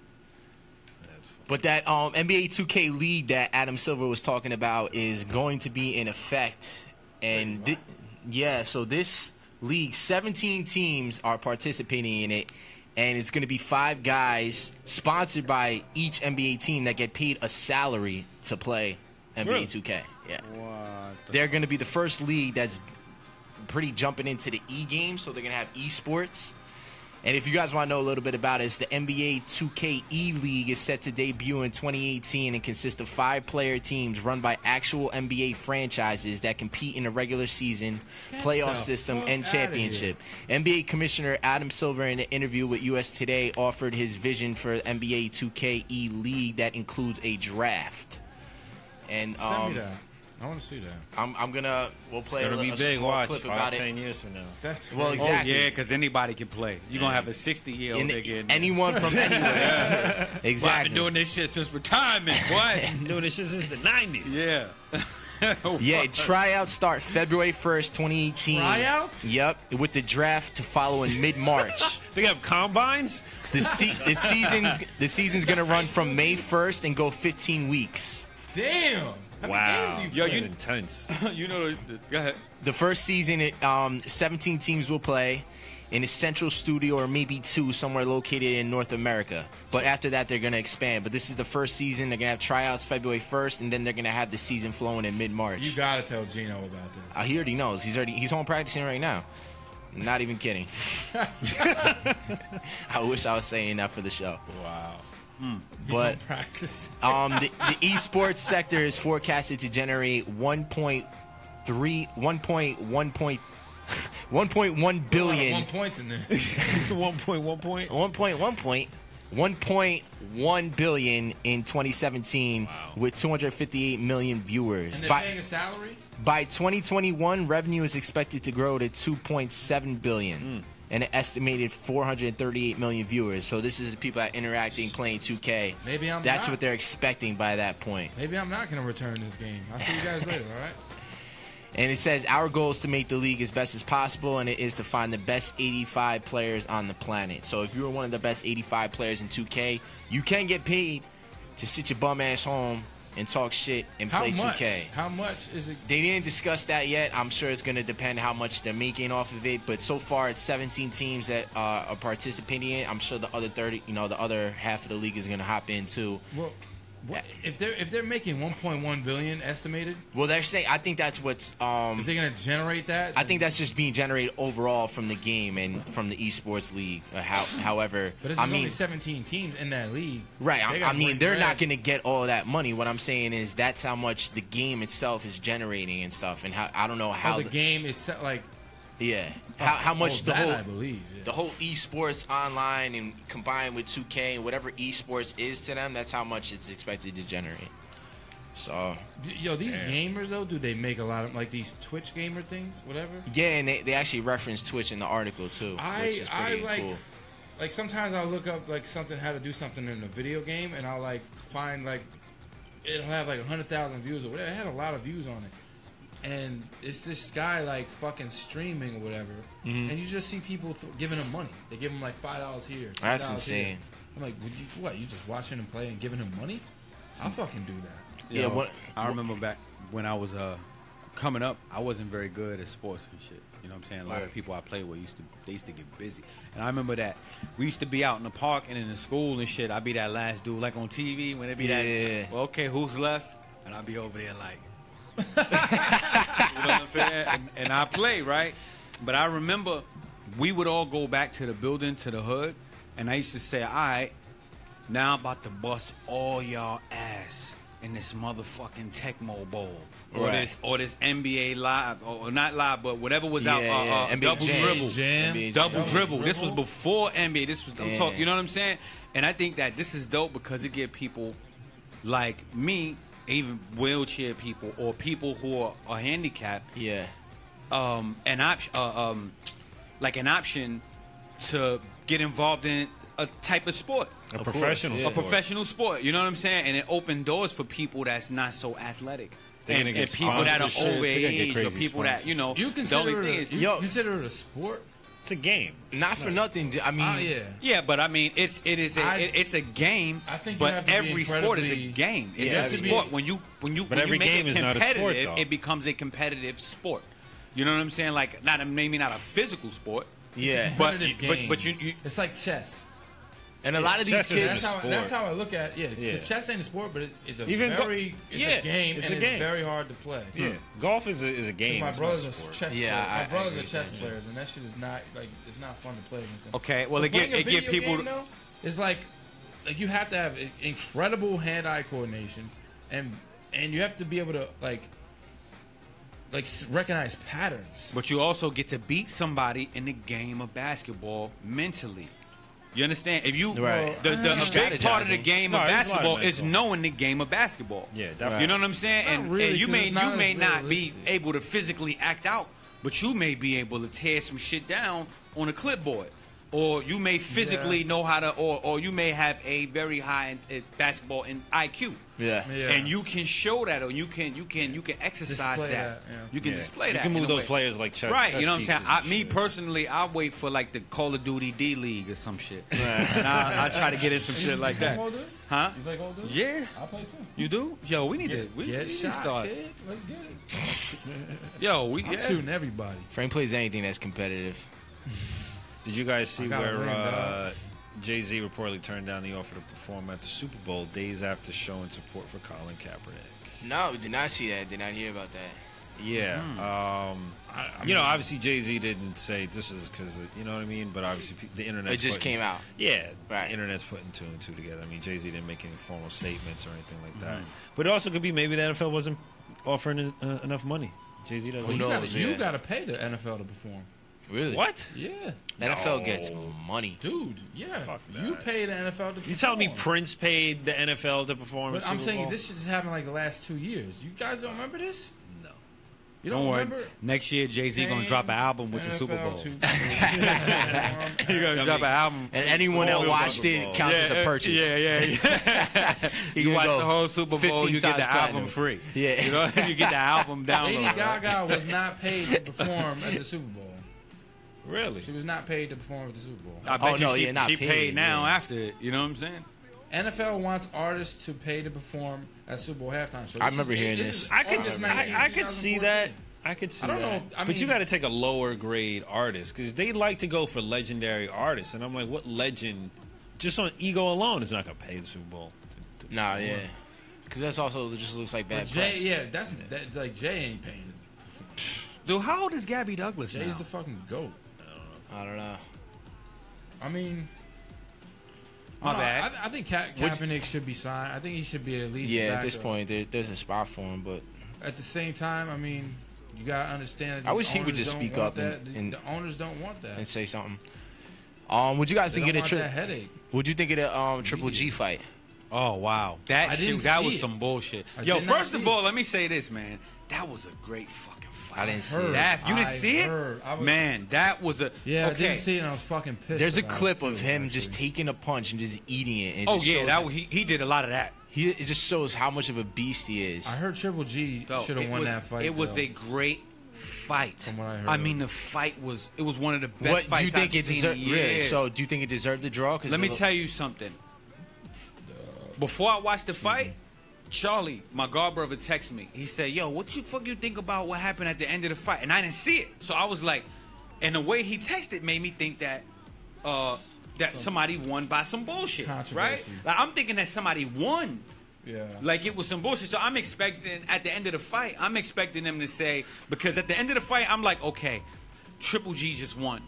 But that NBA 2K league that Adam Silver was talking about is going to be in effect. And so this league, 17 teams are participating in it. And it's going to be 5 guys sponsored by each NBA team that get paid a salary to play NBA 2K. Yeah. They're going to be the first league that's pretty jumping into the e-game, so they're going to have esports. And if you guys want to know a little bit about it, it's the NBA 2K E-League is set to debut in 2018 and consists of 5-player teams run by actual NBA franchises that compete in a regular season, playoff system, and championship. NBA Commissioner Adam Silver, in an interview with US Today, offered his vision for NBA 2K E-League that includes a draft. And Send me that. I want to see that. We'll play It's a, gonna be a big. small Watch clip 5, about 10 it. years from now. That's Well, crazy. exactly. Oh, yeah, because anybody can play. You're going to have a 60-year-old nigga. Anyone from anywhere. Well, I've Exactly. been doing this shit since retirement. What? Doing this shit since the 90s. Yeah. Yeah, tryouts start February 1st, 2018. Tryouts? Yep, with the draft to follow in mid-March. They have combines? The season's gonna run from May 1st and go 15 weeks. Damn. How Wow. many games Yo, you you intense. you know, go ahead. The first season, 17 teams will play in a central studio or maybe 2 somewhere located in North America. But after that, they're going to expand. But this is the first season. They're going to have tryouts February 1st, and then they're going to have the season flowing in mid-March. You got to tell Gino about this. He already knows. He's home practicing right now. Not even kidding. I wish I was saying that for the show. Wow. But practice. the esports sector is forecasted to generate 1.1 billion. 1 points in there. 1.1 billion in 2017 with 258 million viewers. And they're paying a salary? By 2021, revenue is expected to grow to 2.7 billion and an estimated 438 million viewers. So this is the people that are interacting, playing 2K. Maybe That's not. what they're expecting by that point. Maybe I'm not going to return this game. I'll see you guys later, all right? And it says our goal is to make the league as best as possible, and it is to find the best 85 players on the planet. So if you're one of the best 85 players in 2K, you can get paid to sit your bum ass home and talk shit and play 2K. How much is it? They didn't discuss that yet. I'm sure it's going to depend how much they're making off of it. But so far, it's 17 teams that are participating in it. I'm sure the other 30, the other half of the league is going to hop in too. Well, if they're making 1.1 billion estimated, well, they're saying. I think that's what's. If they're gonna generate that, I think that's just being generated overall from the game and from the esports league. However, but it's only 17 teams in that league, right? I mean, they're not going going to get all of that money. What I'm saying is that's how much the game itself is generating and stuff. And how I don't know how the game itself, like. Yeah, how much the whole I believe the whole esports online and combined with 2K and whatever esports is to them, that's how much it's expected to generate. So, yo, these gamers though, do they make a lot of like these Twitch gamer things, whatever? Yeah, and they actually reference Twitch in the article too. Which is pretty cool. Like sometimes I'll look up like how to do something in a video game, and I'll like find like it'll have like 100,000 views or whatever. It had a lot of views on it. And it's this guy like fucking streaming or whatever, and you just see people giving him money. They give him like $5 here. $6 That's insane. Here. I'm like, you just watching him play and giving him money? I'll fucking do that. Yeah, I remember back when I was coming up, I wasn't very good at sports and shit. You know what I'm saying? A lot of people I played with used to get busy. And I remember that we used to be out in the park and in the school and shit. I'd be that last dude like on TV when it be that, well, okay, who's left? And I'd be over there like, you know what I'm saying? And I play, right? But I remember we would all go back to the building, to the hood, and I used to say, all right, now I'm about to bust all y'all ass in this motherfucking Tecmo Bowl. Or this NBA Live, or not Live, but whatever was out, Double Dribble. Double Dribble. This was before NBA. This was, I'm talking, you know what I'm saying? And I think that this is dope because it gives people like me, even wheelchair people or people who are handicapped, an option to get involved in a type of sport, a professional sport. You know what I'm saying? And it opened doors for people that's not so athletic. And people that are over age or people that, you consider it a sport? It's a game. Not for nothing. I mean, yeah, but I mean, it's a game. I think but every sport is a game. It's a sport. When you every make game it is not a sport, competitive, though. it becomes a competitive sport. You know what I'm saying? Like maybe not a physical sport. Yeah, but you it's like chess. And a lot of these kids, that's how I look at it. Yeah, because chess ain't a sport, but it's a game. It's very hard to play. Yeah, golf is a game. My brother's a chess player. Yeah, my brother's a chess player, and that shit is not like it's not fun to play against them. Okay, well it get people. It's like you have to have incredible hand-eye coordination, and you have to be able to like recognize patterns. But you also get to beat somebody in the game of basketball mentally. You understand? If you Right. the a big part of the Strategizing. game No, of there's a lot of basketball is mental. knowing the game of basketball. Yeah, definitely. You know what I'm saying? Not And, really, and you 'cause may it's not be as not be realistic. able to physically act out, but you may be able to tear some shit down on a clipboard. Or you may physically know how to, or you may have a very high basketball in IQ. Yeah. And you can show that, or you can exercise Display that. that, yeah. You can Yeah. display You that. can move in a those way. players like chess. Right, chess you know what I'm saying? pieces and Me shit. personally, I wait for like the Call of Duty D League or some shit, and I try to get in some shit like that. Huh? You play Call of Duty? Yeah. I play too. You do? Yo, we need to. We Get need to shot, start. kid. Let's get it. Yo, we I'm yeah. shooting everybody. Frank plays anything that's competitive. Did you guys see I gotta where win, dog. Jay-Z reportedly turned down the offer to perform at the Super Bowl days after showing support for Colin Kaepernick? No, did not see that. Did not hear about that. Yeah. You know, obviously Jay-Z didn't say this is because, you know what I mean? But obviously the internet. It just came out. Yeah. Right. The internet's putting two and two together. I mean, Jay-Z didn't make any formal statements or anything like that. But it also could be maybe the NFL wasn't offering enough money. Jay-Z doesn't. Who knows? You Yeah. got to pay the NFL to perform. Really? What? Yeah. NFL No. gets money. Dude, yeah. Fuck You that. pay the NFL to perform. You telling me Prince paid the NFL to perform at But I'm Super saying Bowl? this shit just happened like the last 2 years. You guys don't remember this? No. You Don't don't worry. remember? Next year, Jay-Z gonna drop an album with the Super NFL Bowl. to He gonna drop an album. And anyone that Whole watched Super it Bowl. counts as a purchase. Yeah. You You can watch go the whole Super Bowl, 15 you get the times album platinum. free. Yeah. You know, you get the album Lady download. right? Gaga was not paid to perform at the Super Bowl. Really? She was not paid to perform at the Super Bowl. I bet Oh, you no, she, yeah, not she paid, paid now yeah. after it. You know what I'm saying? NFL wants artists to pay to perform at Super Bowl halftime. So I this remember is- hearing this this. is I could, August 19th, I could see that. 2014. I could see I don't that. know if- I but you mean- got to take a lower grade artist because they like to go for legendary artists, and I'm like, what legend? Just on ego alone is not gonna pay the Super Bowl. Nah, yeah. Because that's also just looks like bad But Jay, press. yeah, that's like Jay ain't paying. Dude, how old is Gabby Douglas Jay's now? the fucking GOAT. I don't know. I mean, My bad. I think Kaepernick should be signed. I think he should be at least. Yeah, a at this backup. point, there's a spot for him, but At the same time, I mean, you gotta understand. That I the wish he would owners just don't speak want up that. and The owners don't want that. and say something. Would you guys They think don't of the want that headache. Would you think of the Triple G fight? Oh wow, that I shit, didn't that see was it. some bullshit. I Yo, did not first of see all, it. let me say this, man. That was a great fucking fight. I didn't see Heard. it. That, you didn't I see it? heard. I was- Man, that was a Yeah, I okay. didn't see it. and I was fucking pissed. There's a about clip it, of too, him actually. just taking a punch and just eating it. And it Oh just yeah, shows that he did a lot of that. it just shows how much of a beast he is. I heard Triple G Though, should have it won was- that fight. It was though. a great fight. From what I heard. I mean, the fight was one of the best What do fights you think I've it seen deserved? in Really? years. So do you think it deserved the draw? Let me tell you something. Before I watched the fight, Charlie, my god brother, texted me. He said, "Yo, what you fuck you think about what happened at the end of the fight?" And I didn't see it, so I was like, and the way he texted made me think that that somebody won by some bullshit, right? Controversy. Like I'm thinking that somebody won. Yeah. Like it was some bullshit. So I'm expecting at the end of the fight, I'm expecting them to say, because at the end of the fight, I'm like, okay, Triple G just won.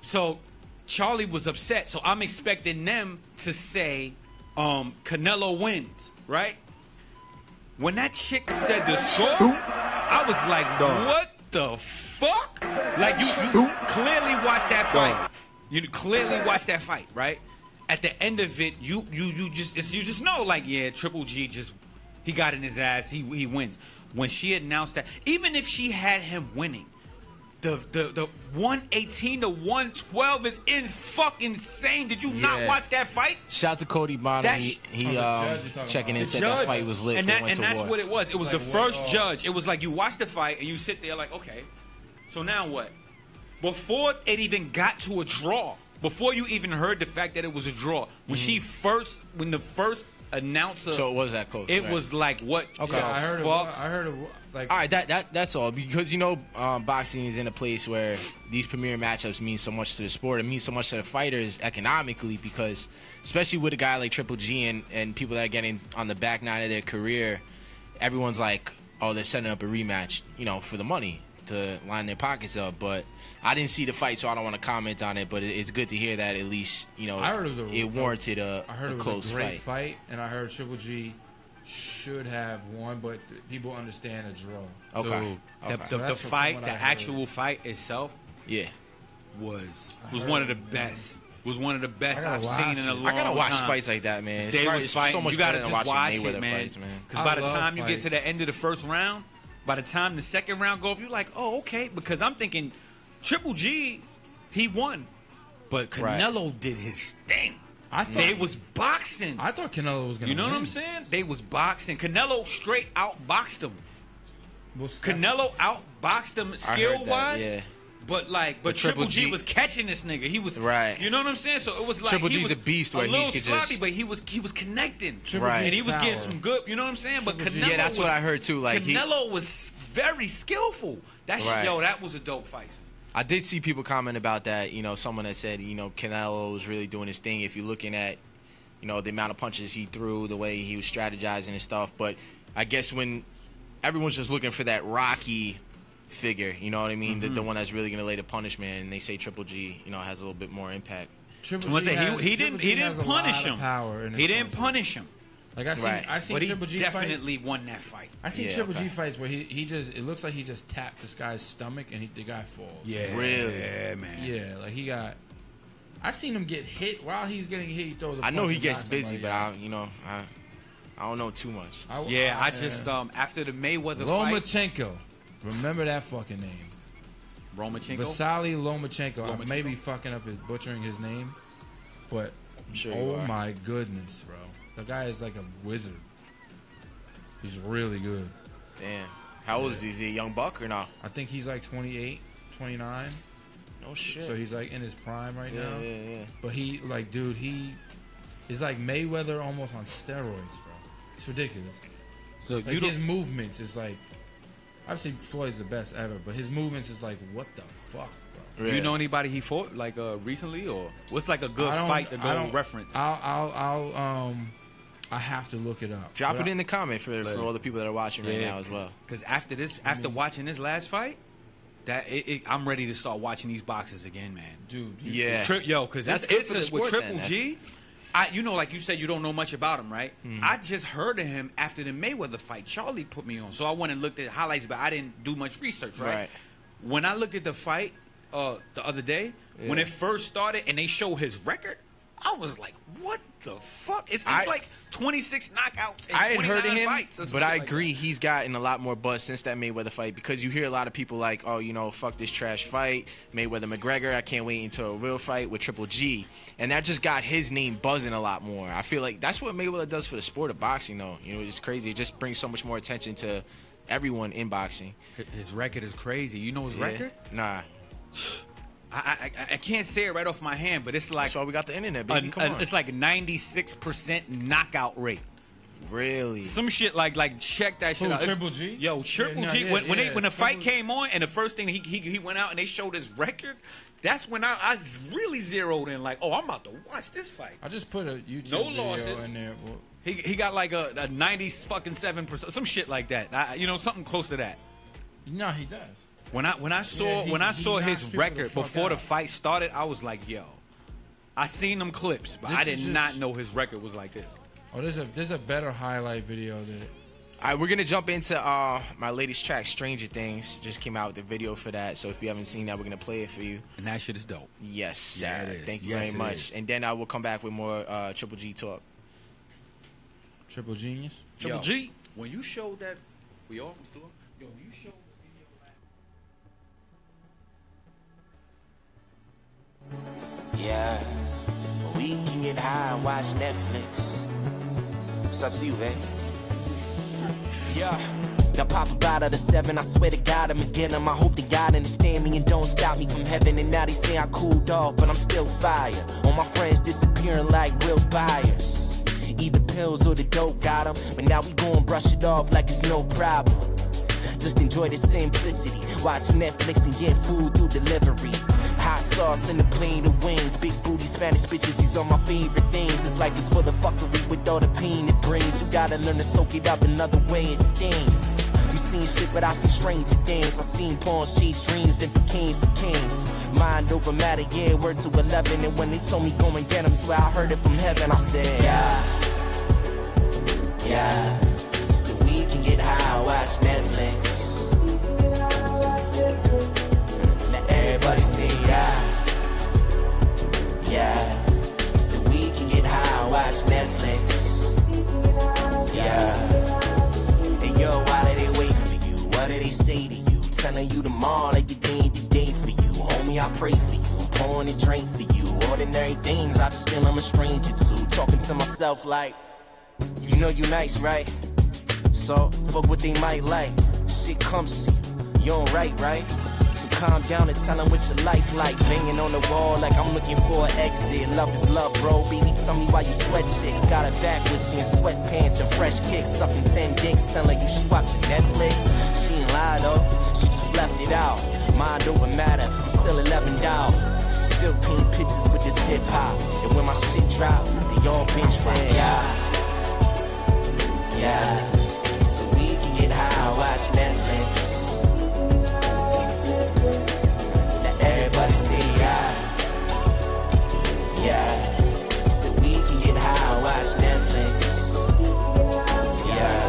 So Charlie was upset. So I'm expecting them to say, Canelo wins, right? When that chick said the score, I was like, what the fuck? Like you clearly watched that fight. You clearly watched that fight, right? At the end of it, you just know, like, yeah, Triple G he got in his ass, he wins. When she announced that, even if she had him winning, the 118 to 112 is fucking insane. Did you not Yeah. watch that fight? Shout to Cody Bonham. That He sh- Oh, the judge you're talking checking about. in said that fight was lit. And, They that, went and to that's war. what it was. It was Like, the what? first Oh. judge. It was like you watch the fight and you sit there like, okay, so now what? Before it even got to a draw, before you even heard the fact that it was a draw, when when the first announcer, So it was that coach. it right? was like, what? Okay. Yeah, I heard. fuck? I heard. Like. All right, that's all because boxing is in a place where these premier matchups mean so much to the sport. It means so much to the fighters economically because, especially with a guy like Triple G and people that are getting on the back nine of their career, everyone's like, oh, they're setting up a rematch, for the money to line their pockets up. But I didn't see the fight, so I don't want to comment on it. But it's good to hear that at least I heard it warranted a close a great fight. and I heard Triple G should have won, but people understand a draw. Okay. Dude, Okay. the So that's from fight, what the I heard. actual fight itself Yeah. was one of the best. was one of the best I've seen in a long time. I gotta watch fights like that, man. They was fighting. So much you gotta better just than watch watching Mayweather it, man. fights, man. Because by the time you get to the end of the first round, by the time the second round goes, you're like, oh, okay. Because I'm thinking Triple G, he won, but Canelo did his thing. They was boxing. I thought Canelo was gonna. You know win. what I'm saying? They was boxing. Canelo straight outboxed him. Canelo outboxed him skill wise. Yeah. But Triple G was catching this nigga. He was You know what I'm saying? So it was like Triple he G's was a beast. A Where little he could sloppy, just... but he was connecting. And he was getting some good. You know what I'm saying? But Canelo that's what I heard too. Like Canelo was very skillful. That shit, yo, that was a dope fight. I did see people comment about that. You know, someone that said, you know, Canelo was really doing his thing. If you're looking at, you know, the amount of punches he threw, the way he was strategizing and stuff. But I guess when everyone's just looking for that Rocky figure, you know what I mean? The one that's really going to lay the punishment, and they say Triple G, you know, has a little bit more impact. He didn't punish him. He didn't punish him. Like I seen but Triple G definitely won that fight. I seen Triple G fights where he just it looks like he just tapped this guy's stomach and the guy falls. Yeah, really, yeah, man. Yeah, like he got. I've seen him get hit while he's getting hit. He throws. I know he gets busy, but I don't know too much. I just after the Mayweather Lomachenko, remember that fucking name. Lomachenko. Vasily Lomachenko. I may be fucking up butchering his name, but I'm sure oh my goodness, bro. The guy is like a wizard. He's really good. Damn. How old is he? Is he a young buck or not? I think he's like 28, 29. Oh, shit. So he's like in his prime right now. Yeah. But he, like, dude, he is like Mayweather almost on steroids, bro. It's ridiculous. So like his movements is like, I've seen Floyd's the best ever, but his movements is like, what the fuck, bro? Really? You know anybody he fought like recently, or what's like a good fight to go reference? I have to look it up. Drop it in the comment for all the people that are watching right now as well. Because after watching this last fight, I'm ready to start watching these boxes again, man. Dude, because it's with Triple G. You know, like you said, you don't know much about him, right? I just heard of him after the Mayweather fight. Charlie put me on, so I went and looked at highlights, but I didn't do much research, right? When I looked at the fight the other day, when it first started and they showed his record, I was like, what the fuck? It's like 26 knockouts and 29 I hadn't heard of him, fights. But I agree he's gotten a lot more buzz since that Mayweather fight, because you hear a lot of people like, oh, you know, fuck this trash fight, Mayweather-McGregor, I can't wait until a real fight with Triple G. And that just got his name buzzing a lot more. I feel like that's what Mayweather does for the sport of boxing, though. You know, it's crazy. It just brings so much more attention to everyone in boxing. His record is crazy. You know his record? Nah. I can't say it right off my hand, but it's like that's why we got the internet, baby. Come on. It's like 96% knockout rate. Really? Some shit like check that shit out. Triple G? Yo, Triple G. When the fight came on and the first thing he went out and they showed his record, that's when I really zeroed in. Like, oh, I'm about to watch this fight. I just put a YouTube video in there. Well, he got like a 97%, some shit like that. Something close to that. No, he does. When I saw his record before the fight started, I was like, yo, I seen them clips, but I did not know his record was like this. Oh, there's a better highlight video that. All right, we're gonna jump into my latest track, "Stranger Things." Just came out with the video for that, so if you haven't seen that, we're gonna play it for you. And that shit is dope. Yes, yeah, it is. Thank you very much. And then I will come back with more Triple G talk. Triple Genius. Triple G. When you showed that, when you showed. Yeah, we can get high and watch Netflix. It's up to you, babe. Yeah. Now pop a bottle to 7, I swear to God I'm again. I hope to God understand me and don't stop me from heaven. And now they say I cooled off, but I'm still fire. All my friends disappearing like real buyers. Either pills or the dope got them, but now we gon' brush it off like it's no problem. Just enjoy the simplicity. Watch Netflix and get food through delivery. Hot sauce in the plane of wings. Big booty Spanish bitches, these are my favorite things. This life is full of fuckery with all the pain it brings. You gotta learn to soak it up, another way it stings. You seen shit, but I seen stranger things. I seen porn shaped dreams that became some kings. Mind over matter, yeah, word to 11. And when they told me go and get them, swear I heard it from heaven. I said, yeah. So we can get high, watch Netflix. Now everybody say, Yeah. So we can get high and watch Netflix. Yeah. And yo, why do they wait for you? What do they say to you? Telling you tomorrow like the day for you. Homie, I pray for you. I'm pouring a drink for you. Ordinary things I just feel I'm a stranger to. Talking to myself like, you know you nice, right? So, fuck what they might like. Shit comes to you. You don't write, right? So calm down and tell them what your life like. Banging on the wall like I'm looking for an exit. Love is love, bro. Baby, tell me why you sweat chicks. Got her back with she in sweatpants and fresh kicks. Sucking 10 dicks, telling you she watching Netflix. She ain't lie though, she just left it out. Mind over matter, I'm still 11 down. Still paint pictures with this hip hop. And when my shit drop, they all bench there. Yeah. So we can get high and watch Netflix. Now everybody say yeah. So we can get high and watch Netflix. Yeah.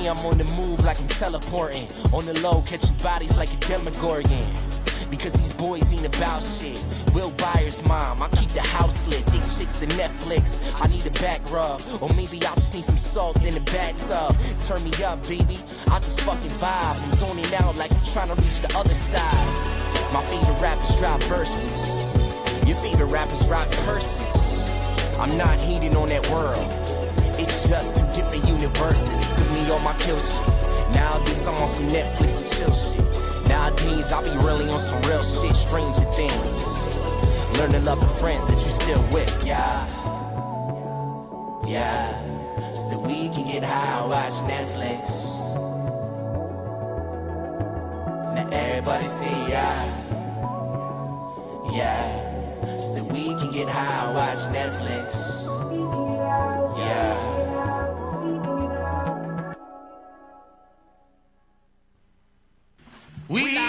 I'm on the move like I'm teleporting. On the low, catching bodies like a Demogorgon. Because these boys ain't about shit. Will Byers' mom, I keep the house lit. Thick chicks and Netflix, I need a back rub. Or maybe I'll just need some salt in the bathtub. Turn me up, baby, I'll just fucking vibe. I'm zoning out like I'm trying to reach the other side. My favorite rappers drop verses. Your favorite rappers rock purses. I'm not hating on that world. It's just two different universes. They took me on my kill shit. Nowadays I'm on some Netflix and chill shit. Nowadays I be really on some real shit. Stranger things. Learn to love the friends that you still with. Yeah. So we can get high and watch Netflix. Now everybody say yeah. So we can get high and watch Netflix. Yeah. We live.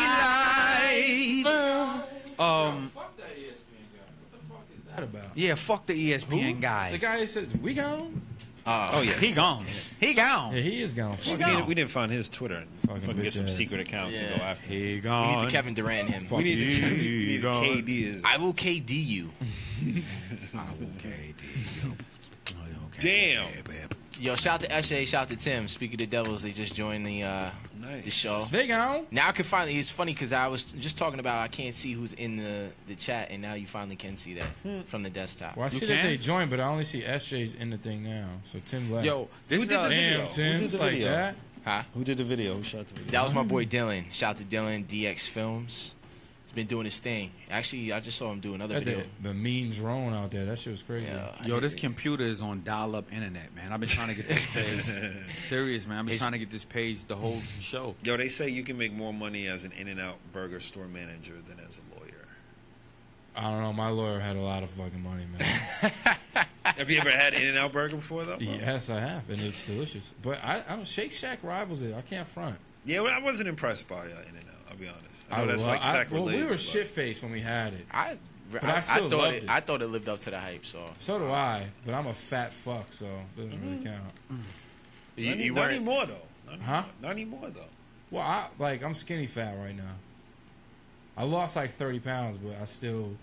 Fuck that ESPN guy. What the fuck is that about? Yeah, fuck the ESPN guy. The guy that says we gone. Oh yeah, he gone. He gone. Yeah, he is gone. We didn't find his Twitter. Fucking get some secret accounts and go after him. He gone. We need to Kevin Durant him. We need to KD is. I will KD you. I will KD you. Damn. Yo, shout to Eshe, shout to Tim. Speaking of the Devils, they just joined the show. They gone. Now I can finally. It's funny because I was just talking about I can't see who's in the chat, and now you finally can see that from the desktop. Well, I see that they joined, but I only see SJ's in the thing now. So Tim left. Yo, this is damn Tim. It's like that. Huh? Who did the video? Who shot the video? That was my boy Dylan. Shout to Dylan, DX Films. He's been doing his thing. Actually, I just saw him do another video. The mean drone out there. That shit was crazy. Yo, this computer is on dial-up internet, man. I've been trying to get this page. Serious, man. I've been trying to get this page the whole show. Yo, they say you can make more money as an In-N-Out burger store manager than as a lawyer. I don't know. My lawyer had a lot of fucking money, man. Have you ever had In-N-Out burger before, though? Yes, I have, and it's delicious. But I don't. Shake Shack rivals it. I can't front. Yeah, well, I wasn't impressed by In-N-Out. I'll be honest. I know that's like sacrilege. Well, we were shit-faced when we had it. I thought it lived up to the hype. So do I. But I'm a fat fuck, so it doesn't really count. Not anymore, though. Not anymore, though. Well, I'm skinny fat right now. I lost like 30 pounds, but I still.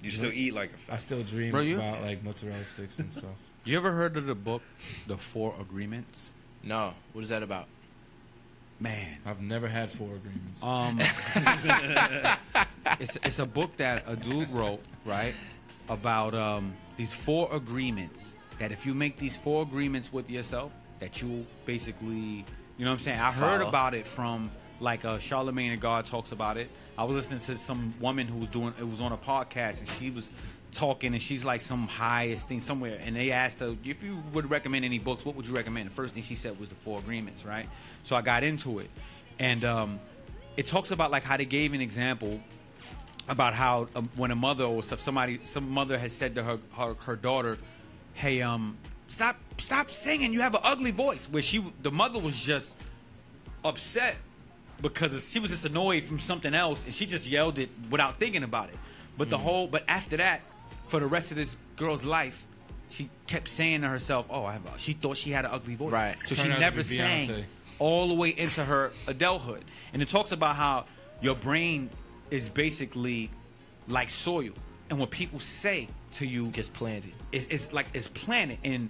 You still eat like a fat. I still dream about like mozzarella sticks and stuff. You ever heard of the book, The 4 Agreements? No. What is that about? Man, I've never had 4 agreements. It's a book that a dude wrote, right, about these 4 agreements that if you make these 4 agreements with yourself, that you basically, you know what I'm saying? I heard about it from like Charlemagne the God talks about it. I was listening to some woman who was on a podcast, and she was talking, and she's like some highest thing somewhere, and they asked her if you would recommend any books, what would you recommend? The first thing she said was the 4 Agreements, right? So I got into it, and it talks about like how they gave an example about how when a mother or some mother has said to her daughter, hey, stop singing, you have an ugly voice, where the mother was just upset because she was just annoyed from something else, and she just yelled it without thinking about it. But but after that, for the rest of this girl's life, she kept saying to herself, she thought she had an ugly voice. Right. So she never sang all the way into her adulthood. And it talks about how your brain is basically like soil. And what people say to you gets planted. It's like it's planted. And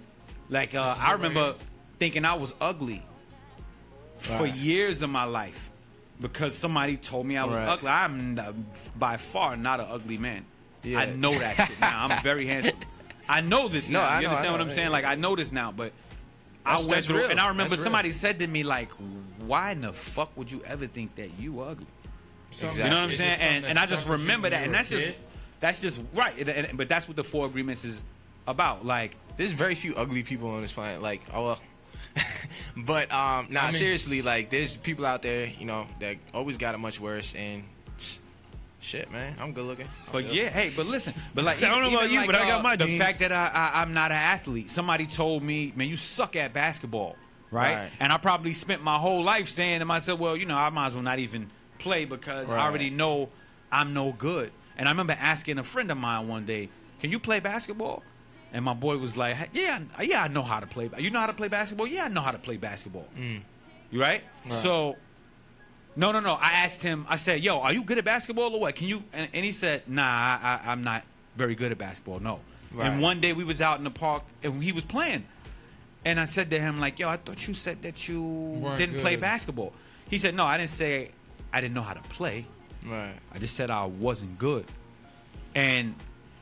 like I remember thinking I was ugly for years of my life because somebody told me I was ugly. I'm by far not an ugly man. Yeah. I know that shit now. I'm very handsome. I know this now. You understand what I'm saying? Like, I know this now, but I went through it. And I remember somebody said to me, like, why in the fuck would you ever think that you ugly? Exactly. You know what I'm saying? And I just remember that. And that's just right. But that's what the 4 Agreements is about. Like, there's very few ugly people on this planet. Like, but seriously, like, there's people out there, you know, that always got it much worse. And shit, man, I'm good looking. But listen, but like, I don't know about you, but I got my the fact that I'm not an athlete. Somebody told me, man, you suck at basketball, right? And I probably spent my whole life saying to myself, well, you know, I might as well not even play because I already know I'm no good. And I remember asking a friend of mine one day, can you play basketball? And my boy was like, yeah, I know how to play. You know how to play basketball? Yeah, I know how to play basketball. You right? So, no. I asked him, I said, yo, are you good at basketball or what? Can you? And he said, nah, I'm not very good at basketball, no. Right. And one day we was out in the park and he was playing. And I said to him, like, yo, I thought you said that you didn't play basketball. He said, no, I didn't say I didn't know how to play. Right. I just said I wasn't good. And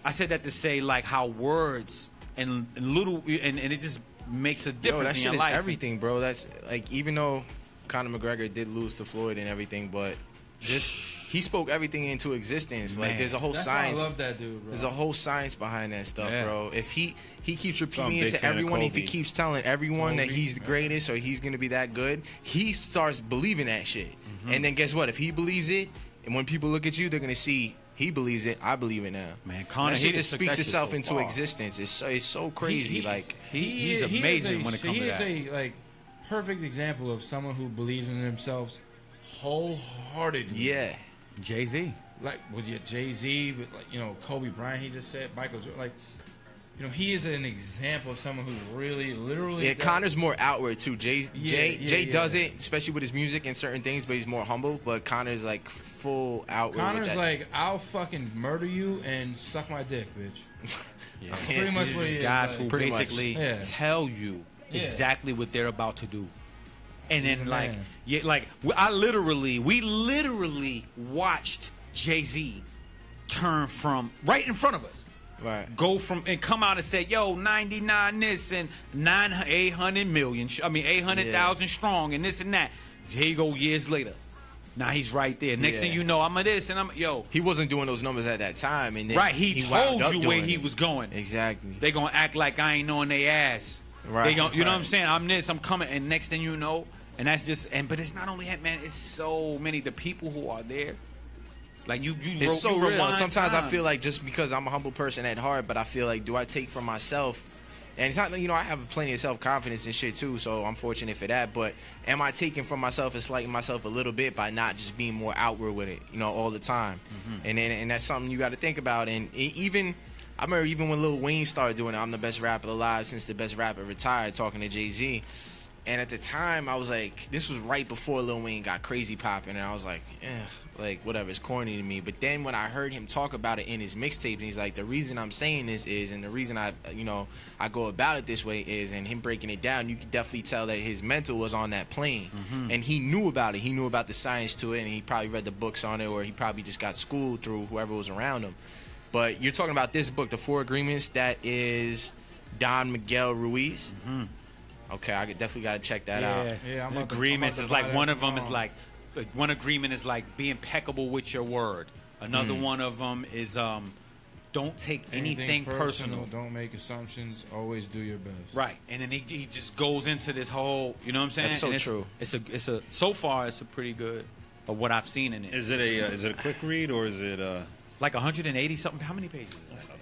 I said that to say, like, how words and little, and it just makes a difference in your life. Everything, bro. That's, like, even though Conor McGregor did lose to Floyd and everything, but he spoke everything into existence. Man. Like, there's a whole science. I love that dude, bro. There's a whole science behind that stuff, bro. If he keeps repeating it to everyone, if he keeps telling everyone that he's the greatest or he's gonna be that good, he starts believing that shit. And then guess what? If he believes it, and when people look at you, they're gonna see he believes it. I believe it now. Man, Conor, that shit just speaks itself into existence. It's so crazy. He's amazing when it comes to that. He is a like perfect example of someone who believes in themselves wholeheartedly. Yeah, Jay-Z. Like with your Jay-Z, with, like, you know, Kobe Bryant. He just said Michael Jordan. Like, you know, he is an example of someone who really, literally. Yeah, Conor's more outward too. Jay does it, especially with his music and certain things, but he's more humble. But Conor's like full outward. Conor's like, I'll fucking murder you and suck my dick, bitch. Yeah, pretty much what he is. Guys who basically tell you exactly what they're about to do, and then we literally watched Jay-Z turn from right in front of us. Right. Go from and come out and say, yo, 99 this and 800 million. 800,000 strong and this and that. Here you go years later. Now he's right there. Next thing you know, I'm a this and I'm He wasn't doing those numbers at that time, and then he told you where he was going. Exactly. They gonna act like I ain't on their ass. Right. They gonna, you know what I'm saying? I'm this, I'm coming, and next thing you know, and that's just but it's not only that, man. It's so many the people who are there. Like it's so real. Sometimes I feel like just because I'm a humble person at heart, but I feel like, do I take from myself? And it's not, you know, I have plenty of self-confidence and shit too, so I'm fortunate for that. But am I taking from myself and slighting myself a little bit by not just being more outward with it, you know, all the time? And that's something you got to think about. And I remember even when Lil Wayne started doing it, I'm the best rapper alive since the best rapper retired, talking to Jay-Z. And at the time, I was like, this was right before Lil Wayne got crazy popping, and I was like, like, whatever, it's corny to me. But then when I heard him talk about it in his mixtape, and he's like, the reason I'm saying this is, and the reason I go about it this way is, and him breaking it down, you could definitely tell that his mental was on that plane. And he knew about it. He knew about the science to it, and he probably read the books on it, or he probably just got schooled through whoever was around him. But you're talking about this book, The 4 Agreements, that is Don Miguel Ruiz. Okay, I definitely got to check that out. Yeah, agreements is like one of them is like one agreement is like be impeccable with your word. Another one of them is don't take anything personal. Don't make assumptions. Always do your best. Right, and then he just goes into this whole. You know what I'm saying? That's so true. It's a so far it's a pretty good of what I've seen in it. Is it a quick read or is it like 180 something? How many pages is that?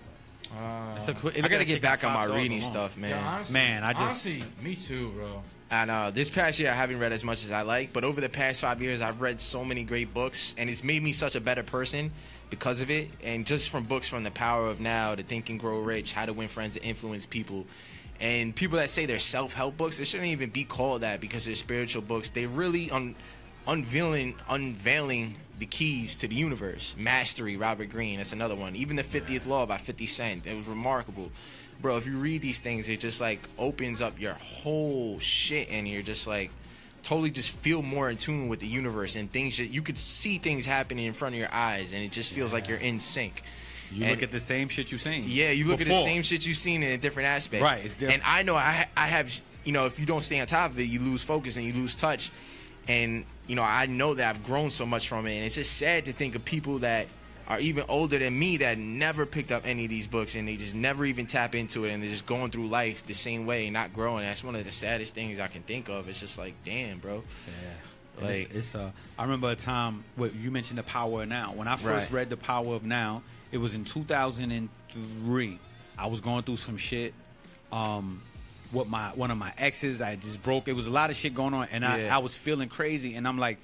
I gotta get back on my reading stuff, man. Yeah, honestly, man, honestly, me too, bro. And this past year, I haven't read as much as I like, but over the past 5 years, I've read so many great books, and it's made me such a better person because of it. And just from books from The Power of Now to Think and Grow Rich, How to Win Friends and Influence People, and people that say they're self-help books, they shouldn't even be called that because they're spiritual books. They really unveiling the keys to the universe. Mastery, Robert Greene, that's another one. Even The 50th Law by 50 Cent, it was remarkable. Bro, if you read these things, it just like opens up your whole shit, and you're just like totally just feel more in tune with the universe and things that you could see things happening in front of your eyes, and it just feels like you're in sync. You look at the same shit you've seen. Yeah, you look at the same shit you've seen in a different aspect. Right, it's different. And I know I have, you know, if you don't stay on top of it, you lose focus and you lose touch. And, you know, I know that I've grown so much from it. And it's just sad to think of people that are even older than me that never picked up any of these books, and they just never even tap into it, and they're just going through life the same way, not growing. That's one of the saddest things I can think of. It's just like, damn, bro. Yeah. Like, it's I remember a time where you mentioned The Power of Now. When I first read The Power of Now, it was in 2003. I was going through some shit with one of my exes. I just broke. It was a lot of shit going on, and I was feeling crazy, and I'm like,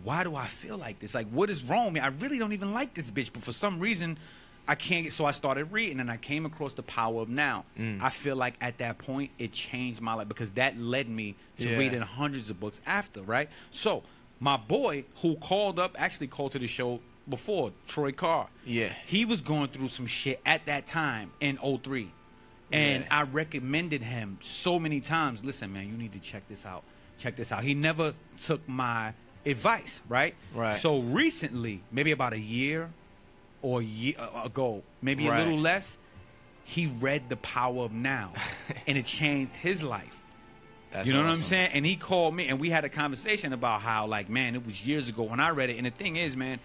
why do I feel like this? Like, what is wrong with me? I really don't even like this bitch, but for some reason, I can't get. So I started reading, and I came across The Power of Now. I feel like at that point, it changed my life because that led me to reading hundreds of books after, right? So my boy who actually called to the show before, Troy Carr. Yeah. He was going through some shit at that time in 03. And I recommended him so many times. Listen, man, you need to check this out. Check this out. He never took my advice, right? Right. So recently, maybe about a year or ago, maybe a little less, he read The Power of Now, and it changed his life. You know what I'm saying? And he called me, and we had a conversation about how, like, man, it was years ago when I read it. And the thing is, man,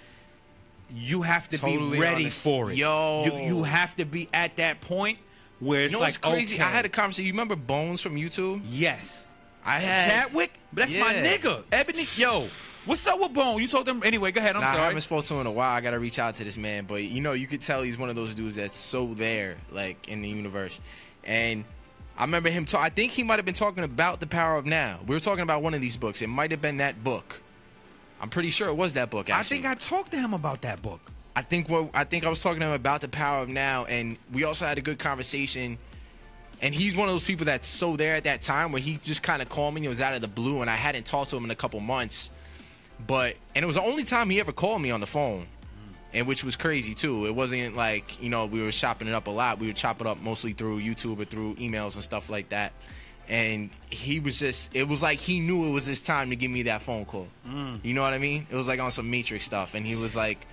you have to be ready for it. You have to be at that point where it's like, crazy? Okay. I had a conversation. You remember Bones from YouTube? Yes. I had Chadwick? That's my nigga. Ebony. Yo, what's up with Bone? You told them anyway. Go ahead. I'm sorry. I haven't spoken to him in a while. I gotta reach out to this man, but you know, you could tell he's one of those dudes that's so there, like in the universe. And I remember him. I think he might have been talking about The Power of Now. We were talking about one of these books. It might have been that book. I'm pretty sure it was that book. Actually, I think I talked to him about that book. I think I was talking to him about The Power of Now, and we also had a good conversation. And he's one of those people that's so there at that time where he just kind of called me. It was out of the blue, and I hadn't talked to him in a couple months. And it was the only time he ever called me on the phone, and which was crazy too. It wasn't like, you know, we were chopping it up a lot. We would chop it up mostly through YouTube or through emails and stuff like that. And he was just, it was like he knew it was his time to give me that phone call. You know what I mean? It was like on some Matrix stuff, and he was like,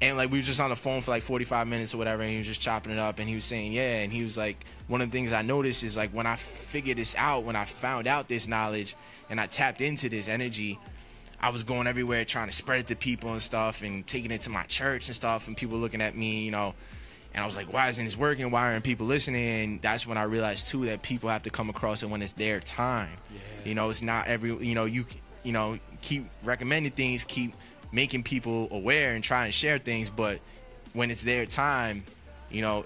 and like we were just on the phone for like 45 minutes or whatever, and he was just chopping it up, and he was saying, and he was like, one of the things I noticed is like when I figured this out, when I found out this knowledge and I tapped into this energy, I was going everywhere trying to spread it to people and stuff, and taking it to my church and stuff, and people looking at me, you know, and I was like, why isn't this working? Why aren't people listening? And that's when I realized too that people have to come across it when it's their time. You know, it's not you know, keep recommending things, keep making people aware and try and share things, but when it's their time, you know,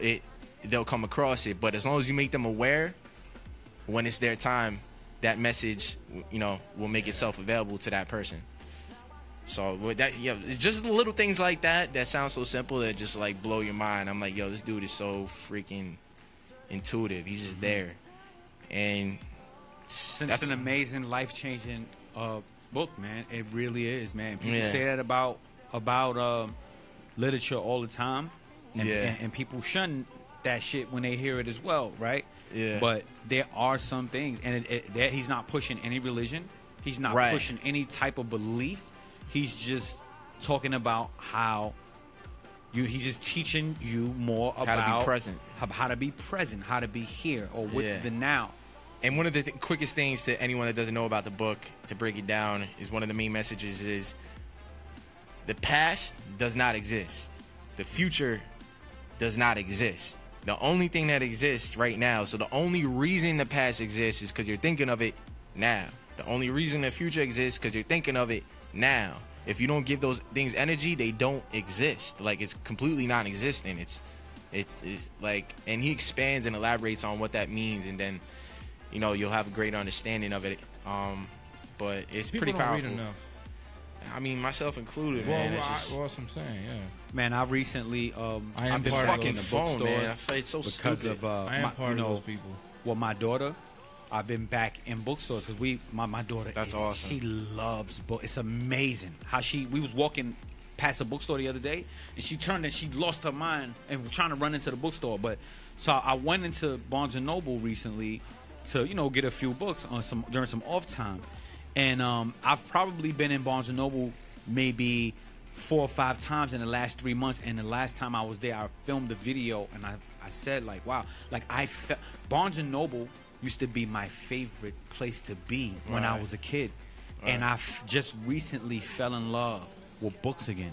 they'll come across it. But as long as you make them aware when it's their time, that message, you know, will make itself available to that person. So with that, it's just little things like that sound so simple that just like blow your mind. I'm like, yo, this dude is so freaking intuitive. He's just there. And that's an amazing, life-changing book, man. It really is, man. People say that about literature all the time, and people shun that shit when they hear it as well, right? Yeah. But there are some things, and he's not pushing any religion. He's not pushing any type of belief. He's just talking about how he's just teaching you more about how to be present, how to be here or with the now. And one of the quickest things to anyone that doesn't know about the book, to break it down, is one of the main messages is the past does not exist. The future does not exist. The only thing that exists right now, so the only reason the past exists is because you're thinking of it now. The only reason the future exists because you're thinking of it now. If you don't give those things energy, they don't exist. Like, it's completely non-existent. It's like, and he expands and elaborates on what that means, and then you know, you'll have a great understanding of it. But it's People pretty don't powerful. read enough. I mean, myself included, Well, man. It's well, just, well, that's what I'm saying, yeah. Man, I recently I am I've been part of fucking those the phone, man. bookstores It's so because stupid. of I am part of those people. Well, my daughter, I've been back in bookstores because my daughter. That's awesome. She loves books. It's amazing how we was walking past a bookstore the other day and she turned and she lost her mind and was trying to run into the bookstore. But so I went into Barnes and Noble recently to get a few books on during some off time, and I've probably been in Barnes and Noble maybe 4 or 5 times in the last 3 months. And the last time I was there, I filmed a video and I said, like, wow, like Barnes and Noble used to be my favorite place to be when I was a kid. And I just recently fell in love with books again.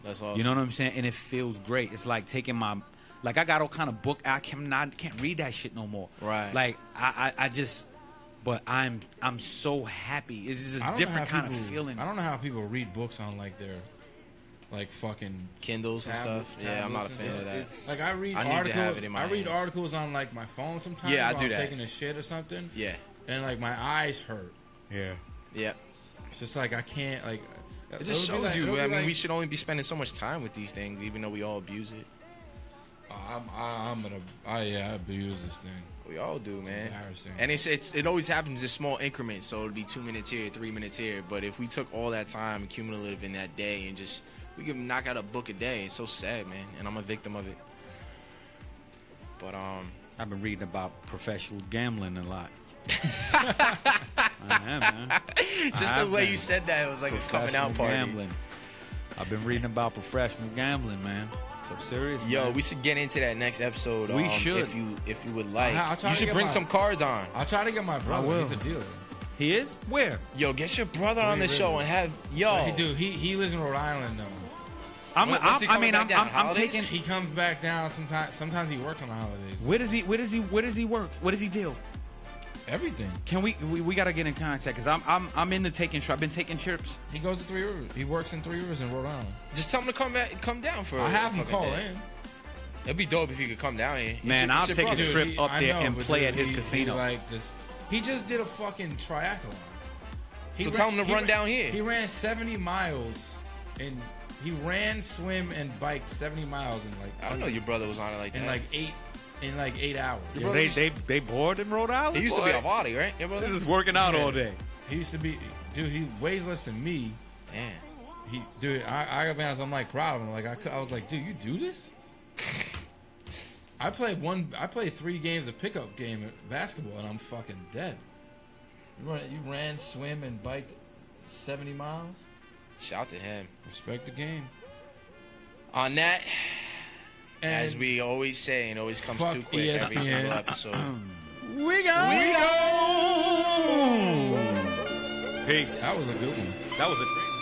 That's awesome. You know what I'm saying? And it feels great. It's like taking I got all kind of book. I can't read that shit no more. Right. Like I just, but I'm so happy. It's just a different kind of feeling. I don't know how people read books on like their fucking Kindles and stuff. Yeah, I'm not a fan of that. Like I read I need articles. to have it in my I read hands. articles on like my phone sometimes. Yeah, I while do I'm that. taking a shit or something. Yeah. And like my eyes hurt. Yeah. Yeah. It's just like I can't like. It just shows you. I mean, we should only be spending so much time with these things, even though we all abuse it. I abuse this thing. We all do, man. Embarrassing. And it always happens in small increments. So it'll be 2 minutes here, 3 minutes here. But if we took all that time cumulative in that day and just we could knock out a book a day, it's so sad, man. And I'm a victim of it. But I've been reading about professional gambling a lot. I am, man. Just the way you said that, it was like a coming out party. Gambling. I've been reading about professional gambling, man. So serious. Yo, man. we should get into that next episode. We should. if you would like. I'll try You to should get bring my- some cards on. I'll try to get my brother. will. He's a dealer. He is? Where? Yo, get your brother on the show and have He lives in Rhode Island though. What's he coming back down, I'm holidays? taking. He comes back down sometimes. Sometimes he works on the holidays. Where does he work? What does he deal? Everything. Can we gotta get in contact because I'm into taking trips. I've been taking trips. He goes to 3 Rivers. He works in 3 Rivers in Rhode Island. Just tell him to come down for. I have him fucking call day. in. It'd be dope if he could come down here. Man, I'll take a brother. trip up I there know, and but play dude, at his he casino. He just did a fucking triathlon. So tell him to run down here. He ran 70 miles and he ran, swim, and biked 70 miles in like. I don't know your brother was on it like that. In like 8 hours. They bored in Rhode Island. He used to be a body, right? Your brother? This is working out all day. He used to be, dude. He weighs less than me. Damn. I gotta be honest. I'm like proud of him. Like I was like, dude, you do this? I played 3 games of pickup game at basketball, and I'm fucking dead. You ran, swim, and biked 70 miles. Shout to him. Respect the game. On that, And as we always say, and always comes fuck too quick every ESPN. single episode. We go. Peace. That was a good one. That was a great.